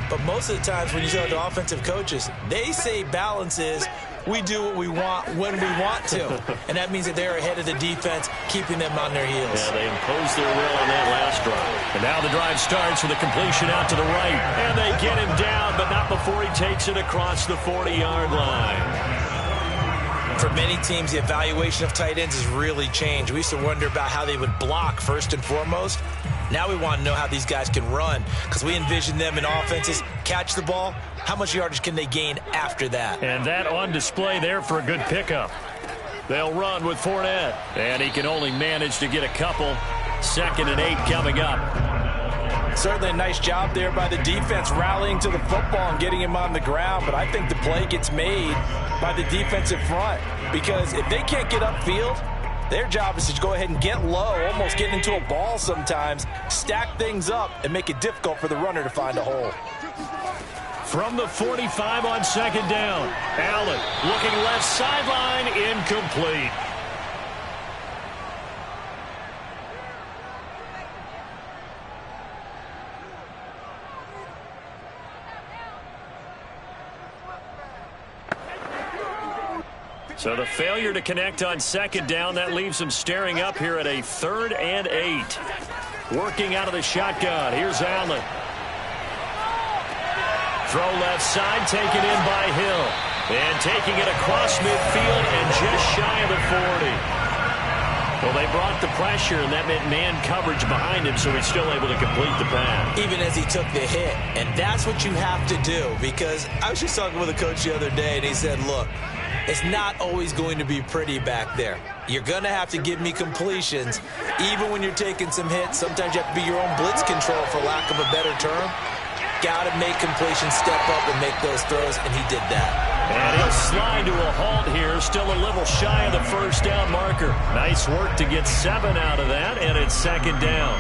Speaker 3: But most of the times when you talk to offensive coaches, they say balance is we do what we want when we want to. And that means that they're ahead of the defense, keeping them on their heels.
Speaker 1: Yeah, they imposed their will on that last drive. And now the drive starts with a completion out to the right. And they get him down, but not before he takes it across the 40-yard line.
Speaker 3: For many teams, the evaluation of tight ends has really changed. We used to wonder about how they would block first and foremost. Now we want to know how these guys can run because we envision them in offenses catch the ball. How much yardage can they gain after that?
Speaker 1: And that on display there for a good pickup. They'll run with Fournette. And he can only manage to get a couple. 2nd and 8 coming up.
Speaker 3: Certainly a nice job there by the defense rallying to the football and getting him on the ground. But I think the play gets made by the defensive front because if they can't get upfield, their job is to go ahead and get low, almost get into a ball sometimes, stack things up, and make it difficult for the runner to find a hole.
Speaker 1: From the 45 on 2nd down, Allen looking left sideline, incomplete. So the failure to connect on 2nd down, that leaves them staring up here at a 3rd and 8. Working out of the shotgun. Here's Allen. Throw left side, taken in by Hill. And taking it across midfield and just shy of the 40. Well, they brought the pressure, and that meant man coverage behind him, so he's still able to complete the pass.
Speaker 3: Even as he took the hit. And that's what you have to do, because I was just talking with a coach the other day, and he said, look, it's not always going to be pretty back there. You're going to have to give me completions. Even when you're taking some hits, sometimes you have to be your own blitz control, for lack of a better term. Got to make completions, step up, and make those throws, and he did that.
Speaker 1: And he'll slide to a halt here, still a little shy of the 1st down marker. Nice work to get 7 out of that, and it's 2nd down.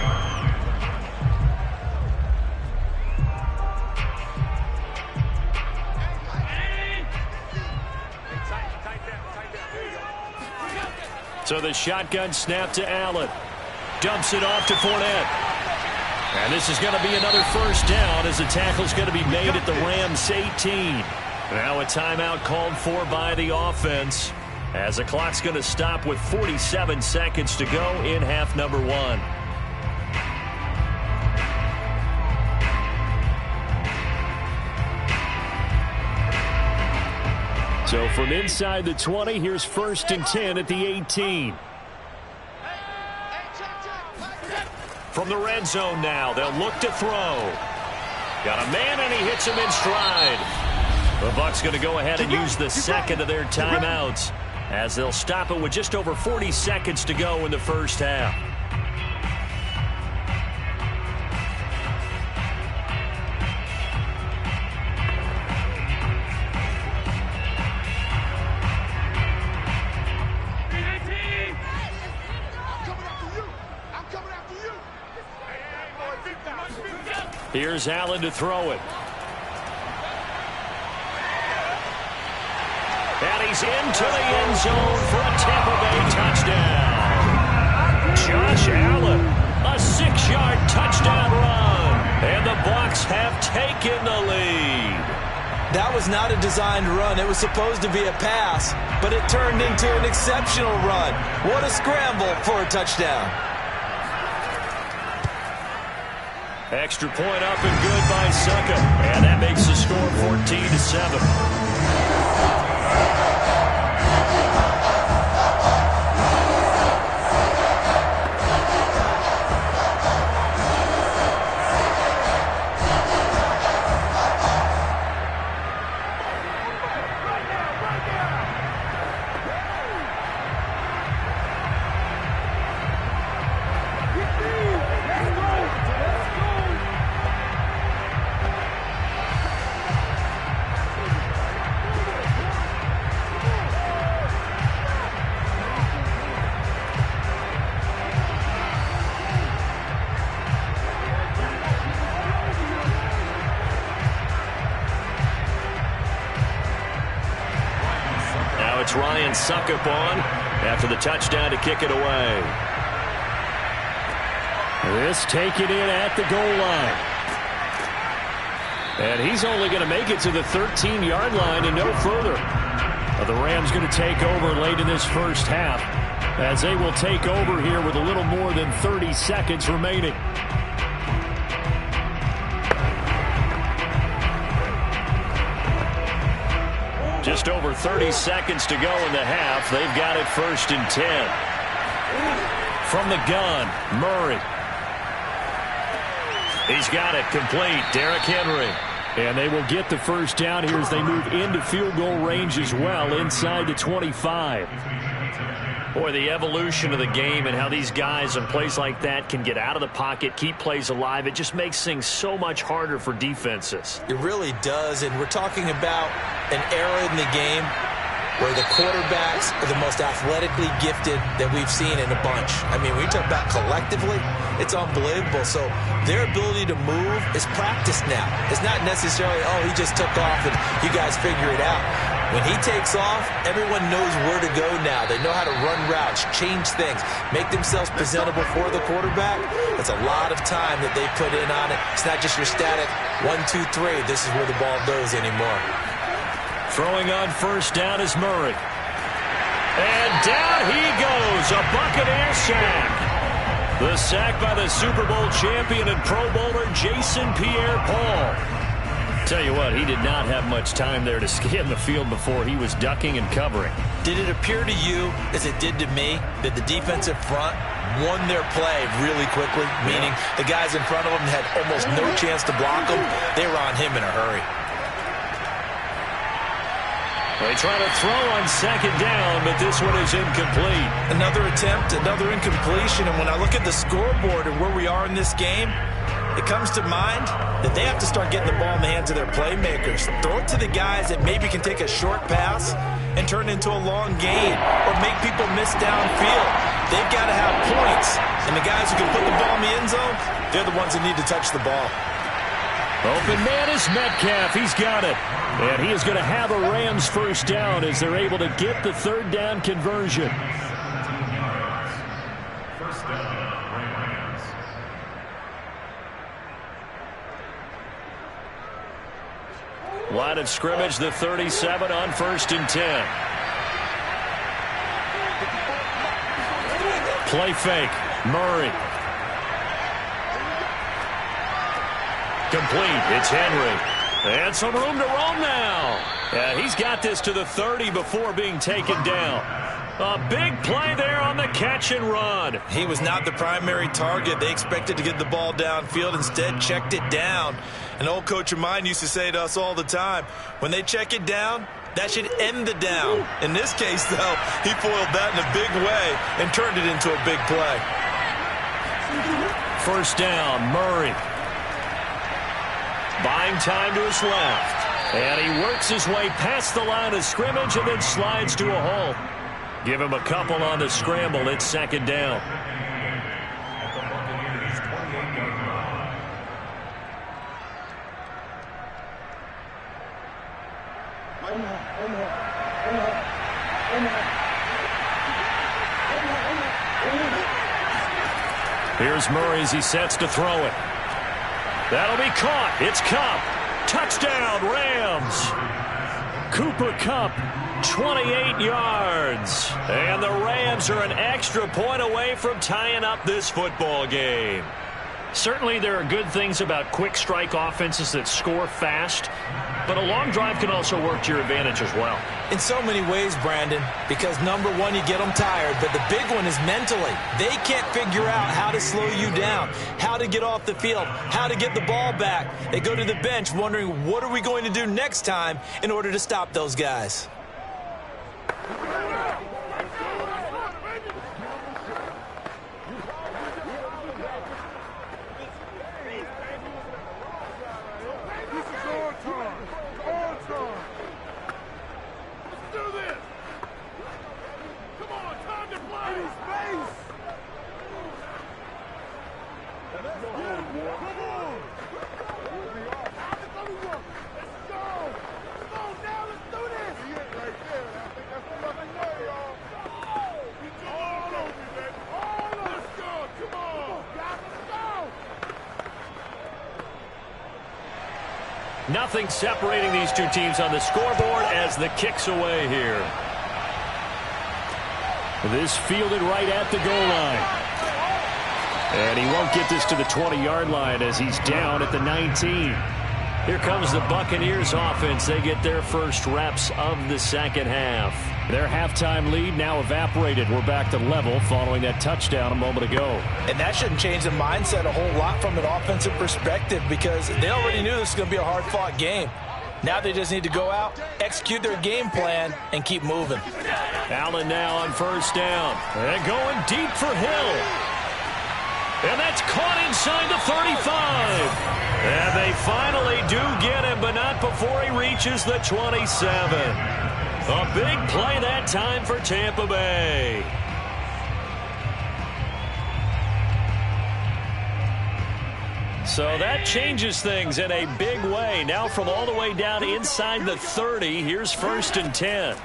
Speaker 1: So the shotgun snap to Allen. Dumps it off to Fournette. And this is going to be another first down as the tackle's going to be made at the Rams 18. Now a timeout called for by the offense as the clock's going to stop with 47 seconds to go in half number one. So from inside the 20, here's 1st and 10 at the 18. From the red zone now, they'll look to throw. Got a man, and he hits him in stride. The Bucs going to go ahead and use the second of their timeouts as they'll stop it with just over 40 seconds to go in the first half. Here's Allen to throw it. And he's into the end zone for a Tampa Bay touchdown. Josh Allen, a 6-yard touchdown run. And the Bucs have taken the lead.
Speaker 3: That was not a designed run. It was supposed to be a pass, but it turned into an exceptional run. What a scramble for a touchdown.
Speaker 1: Extra point up and good by Succop. And that makes the score 14-7. It's Ryan Succop on after the touchdown to kick it away. This taken in at the goal line. And he's only going to make it to the 13-yard line and no further. The Rams going to take over late in this first half as they will take over here with a little more than 30 seconds remaining. Just over 30 seconds to go in the half. They've got it 1st and 10. From the gun, Murray. He's got it complete. Derrick Henry. And they will get the first down here as they move into field goal range as well inside the 25. Boy, the evolution of the game and how these guys in plays like that can get out of the pocket, keep plays alive, it just makes things so much harder for defenses.
Speaker 3: It really does, and we're talking about an era in the game where the quarterbacks are the most athletically gifted that we've seen in a bunch. I mean, when you talk about collectively, it's unbelievable. So their ability to move is practiced now. It's not necessarily, oh, he just took off and you guys figure it out. When he takes off, everyone knows where to go now. They know how to run routes, change things, make themselves presentable for the quarterback. That's a lot of time that they put in on it. It's not just your static 1, 2, 3. This is where the ball goes anymore.
Speaker 1: Throwing on first down is Murray. And down he goes, a Buccaneer sack. The sack by the Super Bowl champion and Pro Bowler Jason Pierre-Paul. Tell you what, he did not have much time there to scan the field before he was ducking and covering.
Speaker 3: Did it appear to you, as it did to me, that the defensive front won their play really quickly? Meaning the guys in front of them had almost no chance to block them. They were on him in a hurry.
Speaker 1: They try to throw on second down, but this one is incomplete.
Speaker 3: Another attempt, another incompletion, and when I look at the scoreboard and where we are in this game, it comes to mind that they have to start getting the ball in the hands of their playmakers. Throw it to the guys that maybe can take a short pass and turn it into a long gain or make people miss downfield. They've got to have points, and the guys who can put the ball in the end zone, they're the ones that need to touch the ball.
Speaker 1: Open man is Metcalf. He's got it. And he is going to have a Rams first down as they're able to get the third down conversion.
Speaker 2: First down, Rams.
Speaker 1: Line of scrimmage, the 37 on 1st and 10. Play fake. Murray. Complete. It's Henry. And some room to roam now. Yeah, he's got this to the 30 before being taken down. A big play there on the catch and run.
Speaker 3: He was not the primary target. They expected to get the ball downfield. Instead, checked it down. An old coach of mine used to say to us all the time, when they check it down, that should end the down. In this case, though, he foiled that in a big way and turned it into a big play.
Speaker 1: First down, Murray. Buying time to his left. And he works his way past the line of scrimmage and then slides to a halt. Give him a couple on the scramble. It's 2nd down. Here's Murray as he sets to throw it. That'll be caught. It's Kupp. Touchdown, Rams. Cooper Kupp, 28 yards. And the Rams are an extra point away from tying up this football game. Certainly there are good things about quick strike offenses that score fast, but a long drive can also work to your advantage as well.
Speaker 3: In so many ways, Brandon, because number one, you get them tired, but the big one is mentally. They can't figure out how to slow you down, how to get off the field, how to get the ball back. They go to the bench wondering, what are we going to do next time in order to stop those guys?
Speaker 1: Nothing separating these two teams on the scoreboard as the kick's away here. This fielded right at the goal line. And he won't get this to the 20-yard line as he's down at the 19. Here comes the Buccaneers offense. They get their first reps of the second half. Their halftime lead now evaporated. We're back to level following that touchdown a moment ago.
Speaker 3: And that shouldn't change the mindset a whole lot from an offensive perspective because they already knew this was going to be a hard-fought game. Now they just need to go out, execute their game plan, and keep moving.
Speaker 1: Allen now on first down. And going deep for Hill. And that's caught inside the 35. And they finally do get him, but not before he reaches the 27. A big play that time for Tampa Bay. So that changes things in a big way. Now from all the way down inside the 30, here's 1st and 10.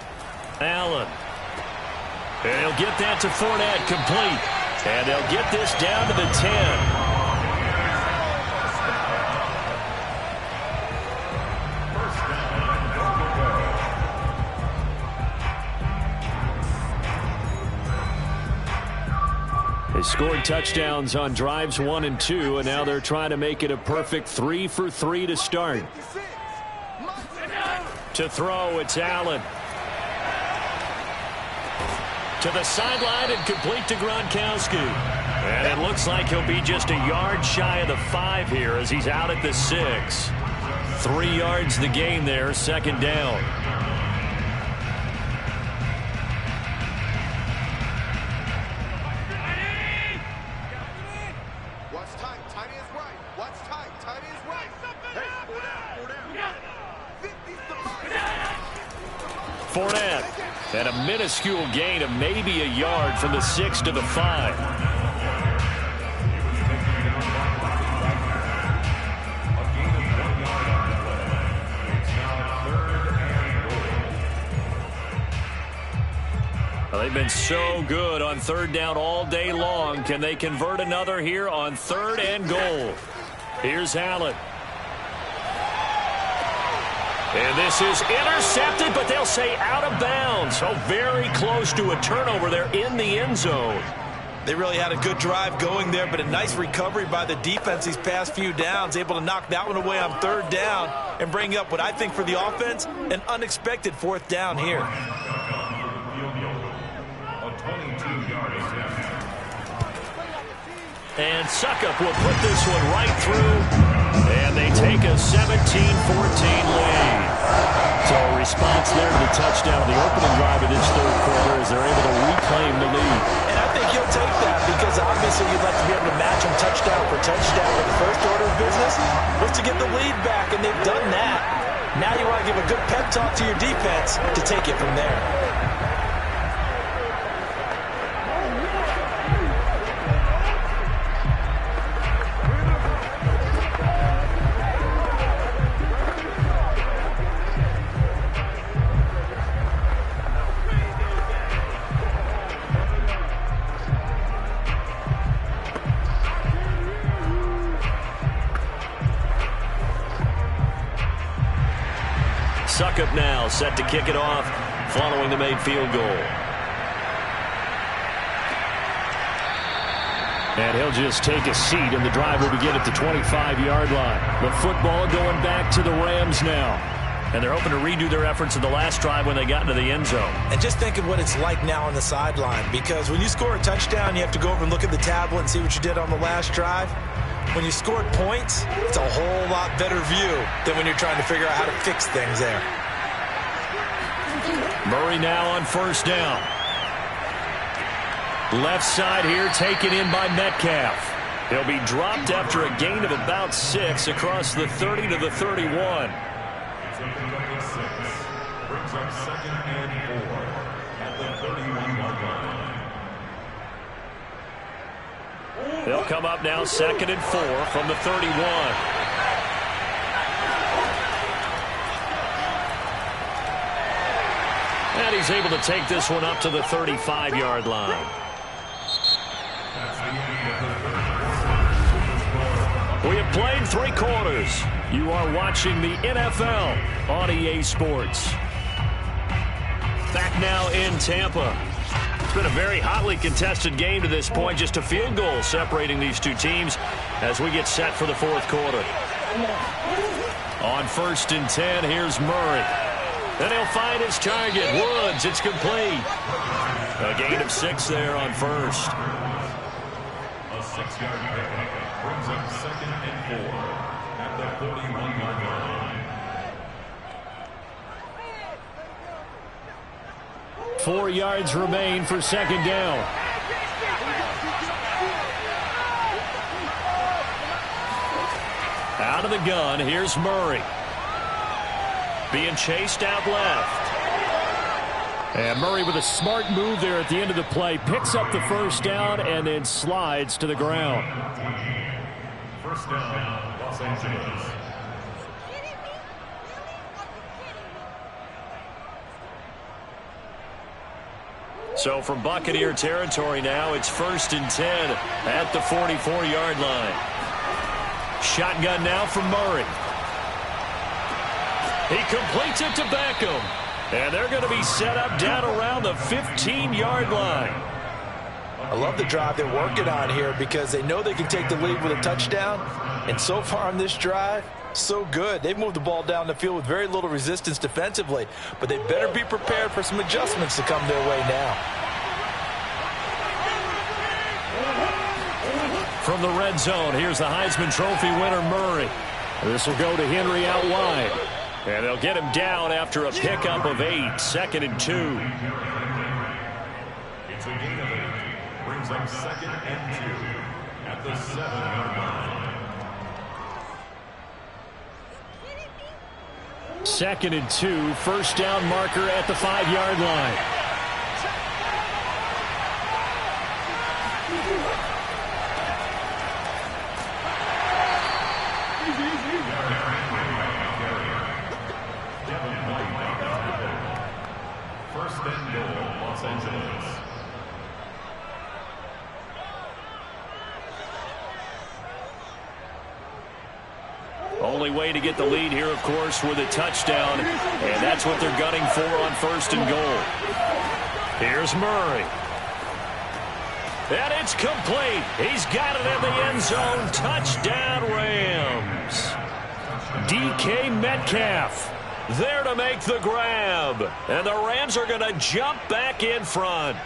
Speaker 1: Allen. And he'll get that to Fournette, complete. And they'll get this down to the 10. They scored touchdowns on drives 1 and 2, and now they're trying to make it a perfect 3 for 3 to start. To throw, it's Allen. To the sideline and complete to Gronkowski. And it looks like he'll be just a yard shy of the 5 here as he's out at the 6. 3 yards the gain there, 2nd down. Fournette, and a minuscule gain of maybe a yard from the 6 to the 5. Well, they've been so good on 3rd down all day long. Can they convert another here on 3rd and goal? Here's Allen. And this is intercepted, but they'll say out of bounds. So very close to a turnover there in the end zone.
Speaker 3: They really had a good drive going there, but a nice recovery by the defense these past few downs, able to knock that one away on third down and bring up what I think for the offense, an unexpected fourth down here.
Speaker 1: And Succop will put this one right through, and they take a 17-14 lead. So a response there to the touchdown, the opening drive of this third quarter, as they're able to reclaim the lead.
Speaker 3: And I think he'll take that because obviously you'd like to be able to match him touchdown for touchdown. But the first order of business was to get the lead back, and they've done that. Now you want to give a good pep talk to your defense to take it from there.
Speaker 1: Succop now set to kick it off following the made field goal. And he'll just take a seat, and the drive will begin at the 25-yard line. The football going back to the Rams now. And they're hoping to redo their efforts in the last drive when they got into the end zone.
Speaker 3: And just think of what it's like now on the sideline, because when you score a touchdown, you have to go over and look at the tablet and see what you did on the last drive. When you scored points, it's a whole lot better view than when you're trying to figure out how to fix things there.
Speaker 1: Murray now on first down. Left side here taken in by Metcalf. He'll be dropped after a gain of about 6 across the 30 to the 31.
Speaker 2: Brings up second and 4 at the 31-yard line.
Speaker 1: They'll come up now second and 4 from the 31. And he's able to take this one up to the 35-yard line. We have played 3 quarters. You are watching the NFL on EA Sports. Back now in Tampa. It's been a very hotly contested game to this point. Just a field goal separating these two teams as we get set for the fourth quarter. On first and 10, here's Murray. Then he'll find his target, Woods. It's complete. A gain of 6 there on first.
Speaker 2: A 6-yard pickup brings up second and 4 at the 41-yard line.
Speaker 1: 4 yards remain for second down. Out of the gun, here's Murray. Being chased out left. And Murray with a smart move there at the end of the play. Picks up the first down and then slides to the ground.
Speaker 2: First down, Los Angeles.
Speaker 1: So from Buccaneer territory now, it's first and 10 at the 44-yard line. Shotgun now from Murray. He completes it to Beckham. And they're going to be set up down around the 15-yard line.
Speaker 3: I love the drive they're working on here because they know they can take the lead with a touchdown. And so far on this drive, so good. They've moved the ball down the field with very little resistance defensively, but they better be prepared for some adjustments to come their way now.
Speaker 1: From the red zone, here's the Heisman Trophy winner, Murray. This will go to Henry out wide. And they'll get him down after a pickup of 8, second and 2.
Speaker 2: It's a gain of 8. Brings up second and 2 at the 7-yard line.
Speaker 1: Second and 2, first down marker at the 5-yard line.
Speaker 2: First and goal, Los Angeles.
Speaker 1: Only way to get the lead here, of course, with a touchdown, and that's what they're gunning for on 1st and goal. Here's Murray. And it's complete. He's got it in the end zone. Touchdown, Rams. DK Metcalf there to make the grab. And the Rams are going to jump back in front.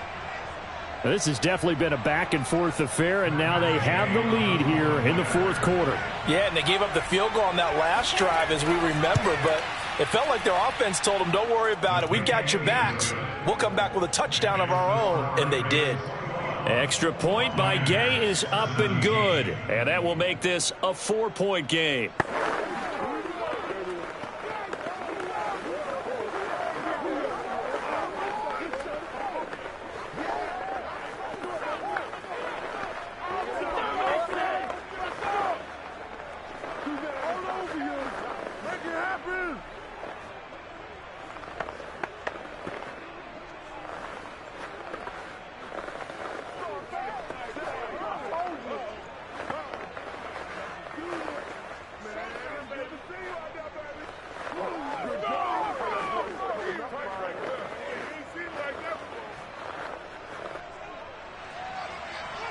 Speaker 5: This has definitely been a back-and-forth affair, and now they have the lead here in the 4th quarter.
Speaker 3: Yeah, and they gave up the field goal on that last drive, as we remember, but it felt like their offense told them, don't worry about it. We got your backs. We'll come back with a touchdown of our own, and they did.
Speaker 1: Extra point by Gay is up and good, and that will make this a 4-point game.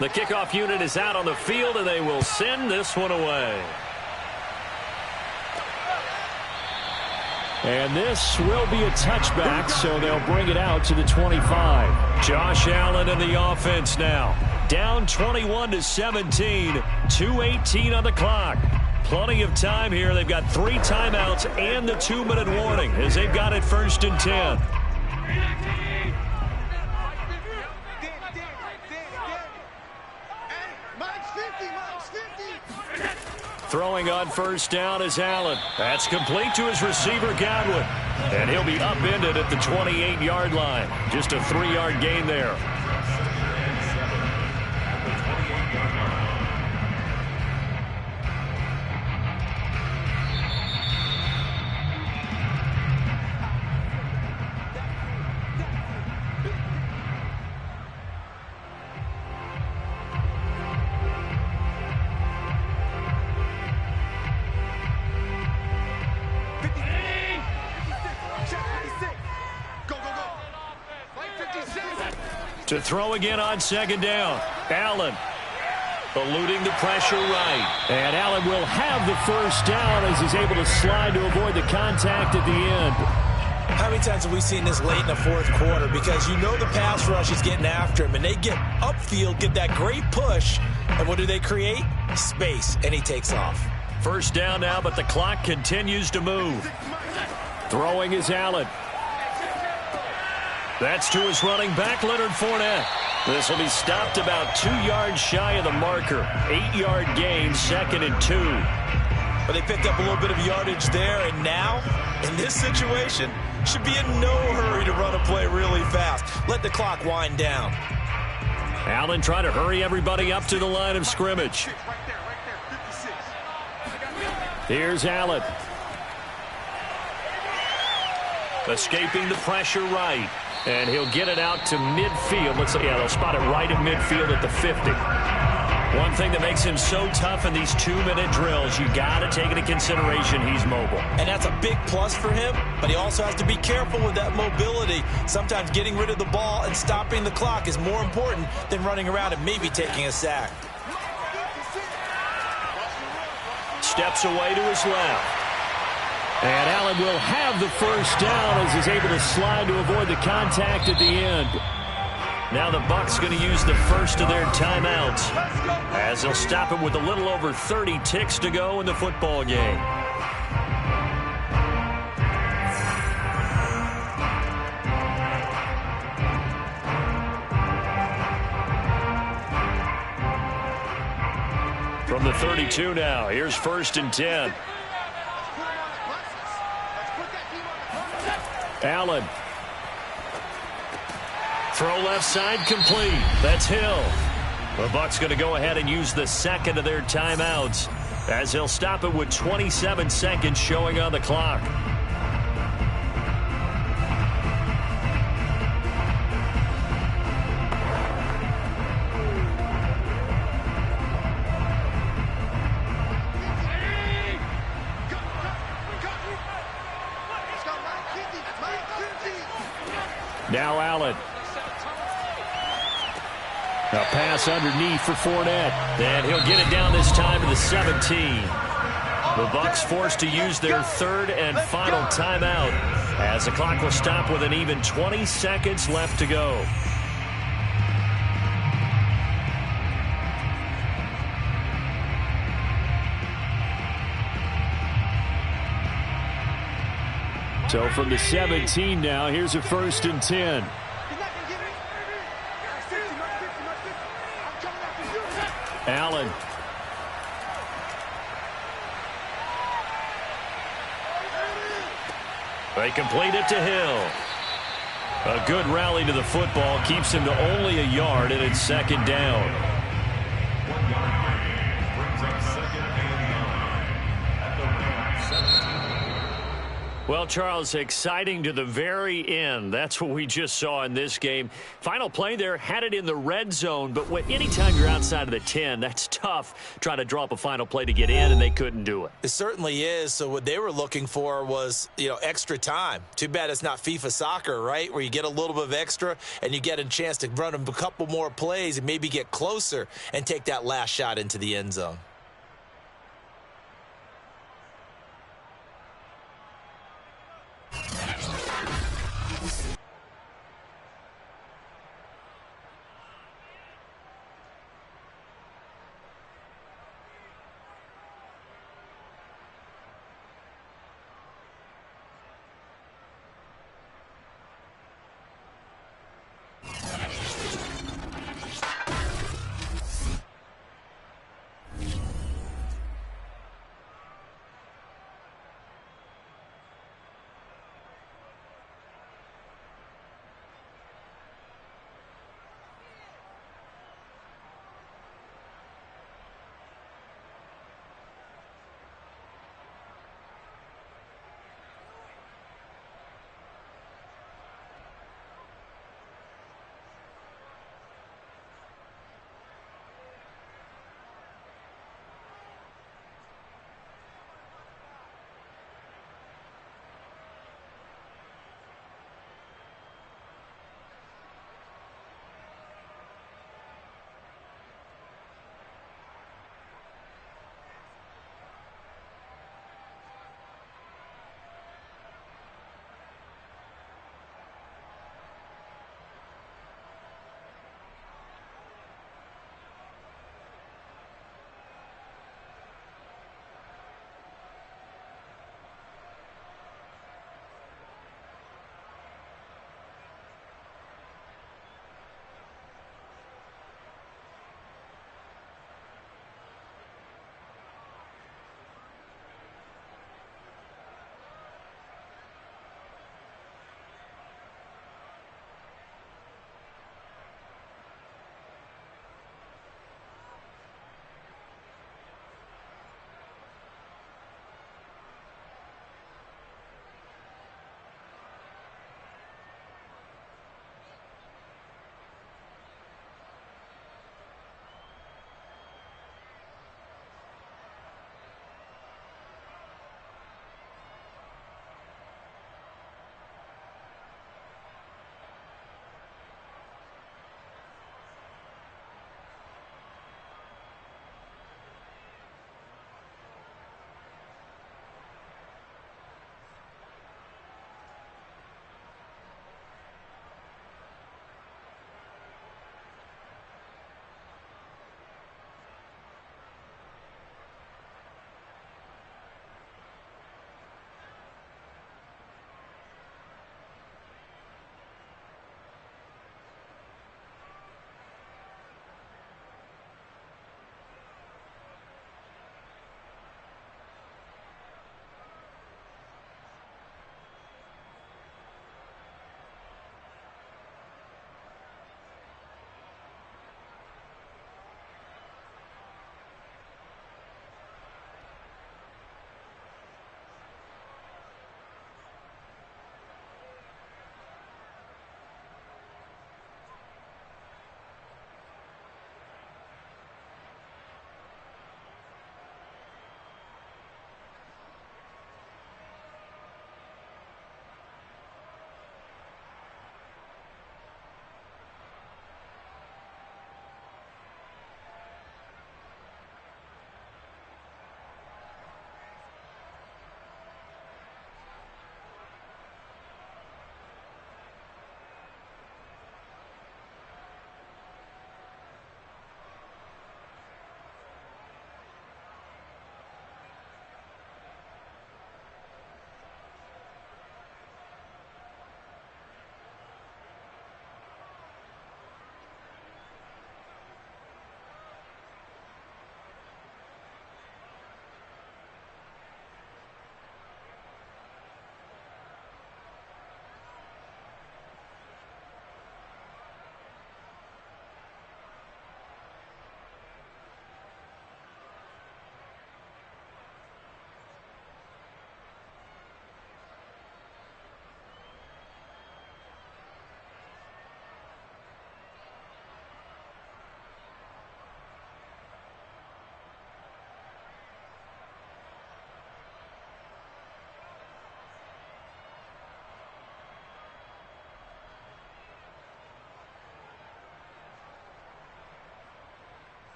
Speaker 1: The kickoff unit is out on the field, and they will send this one away.
Speaker 5: And this will be a touchback, so they'll bring it out to the 25.
Speaker 1: Josh Allen in the offense now. Down 21-17, 2:18 on the clock. Plenty of time here. They've got 3 timeouts and the 2-minute warning as they've got it 1st and 10. Throwing on 1st down is Allen. That's complete to his receiver, Godwin. And he'll be upended at the 28-yard line. Just a 3-yard gain there. To throw again on 2nd down. Allen eluding the pressure right.
Speaker 5: And Allen will have the 1st down as he's able to slide to avoid the contact at the end.
Speaker 3: How many times have we seen this late in the 4th quarter? Because you know the pass rush is getting after him, and they get upfield, get that great push, and what do they create? Space, and he takes off.
Speaker 1: 1st down now, but the clock continues to move. Throwing is Allen. That's to his running back, Leonard Fournette. This will be stopped about 2 yards shy of the marker. 8-yard gain, 2nd and 2.
Speaker 3: But they picked up a little bit of yardage there, and now, in this situation, should be in no hurry to run a play really fast. Let the clock wind down.
Speaker 1: Allen trying to hurry everybody up to the line of scrimmage. Here's Allen. Escaping the pressure right. And he'll get it out to midfield. They'll spot it right at midfield at the 50. One thing that makes him so tough in these 2-minute drills, you got to take into consideration he's mobile.
Speaker 3: And that's a big plus for him, but he also has to be careful with that mobility. Sometimes getting rid of the ball and stopping the clock is more important than running around and maybe taking a sack.
Speaker 1: Steps away to his left.
Speaker 5: And Allen will have the 1st down as he's able to slide to avoid the contact at the end.
Speaker 1: Now the Bucs going to use the 1st of their timeouts as they'll stop it with a little over 30 ticks to go in the football game. From the 32 now, here's 1st and 10. Allen. Throw left side complete. That's Hill. The Bucs going to go ahead and use the 2nd of their timeouts as he'll stop it with 27 seconds showing on the clock.
Speaker 5: Now Allen. A pass underneath for Fournette.
Speaker 1: And he'll get it down this time to the 17. The Bucs forced to use their third and final timeout as the clock will stop with an even 20 seconds left to go.
Speaker 5: So from the 17 now, here's a 1st and 10. Allen.
Speaker 1: They complete it to Hill. A good rally to the football keeps him to only a yard, and it's 2nd down.
Speaker 2: 1 yard gain brings up 2nd and 9 at the Rams 17.
Speaker 1: Well, Charles, exciting to the very end. That's what we just saw in this game. Final play there, had it in the red zone, but anytime you're outside of the 10, that's tough trying to draw up a final play to get in, and they couldn't do it.
Speaker 3: It certainly is. So what they were looking for was, extra time. Too bad it's not FIFA soccer, right, where you get a little bit of extra and you get a chance to run a couple more plays and maybe get closer and take that last shot into the end zone.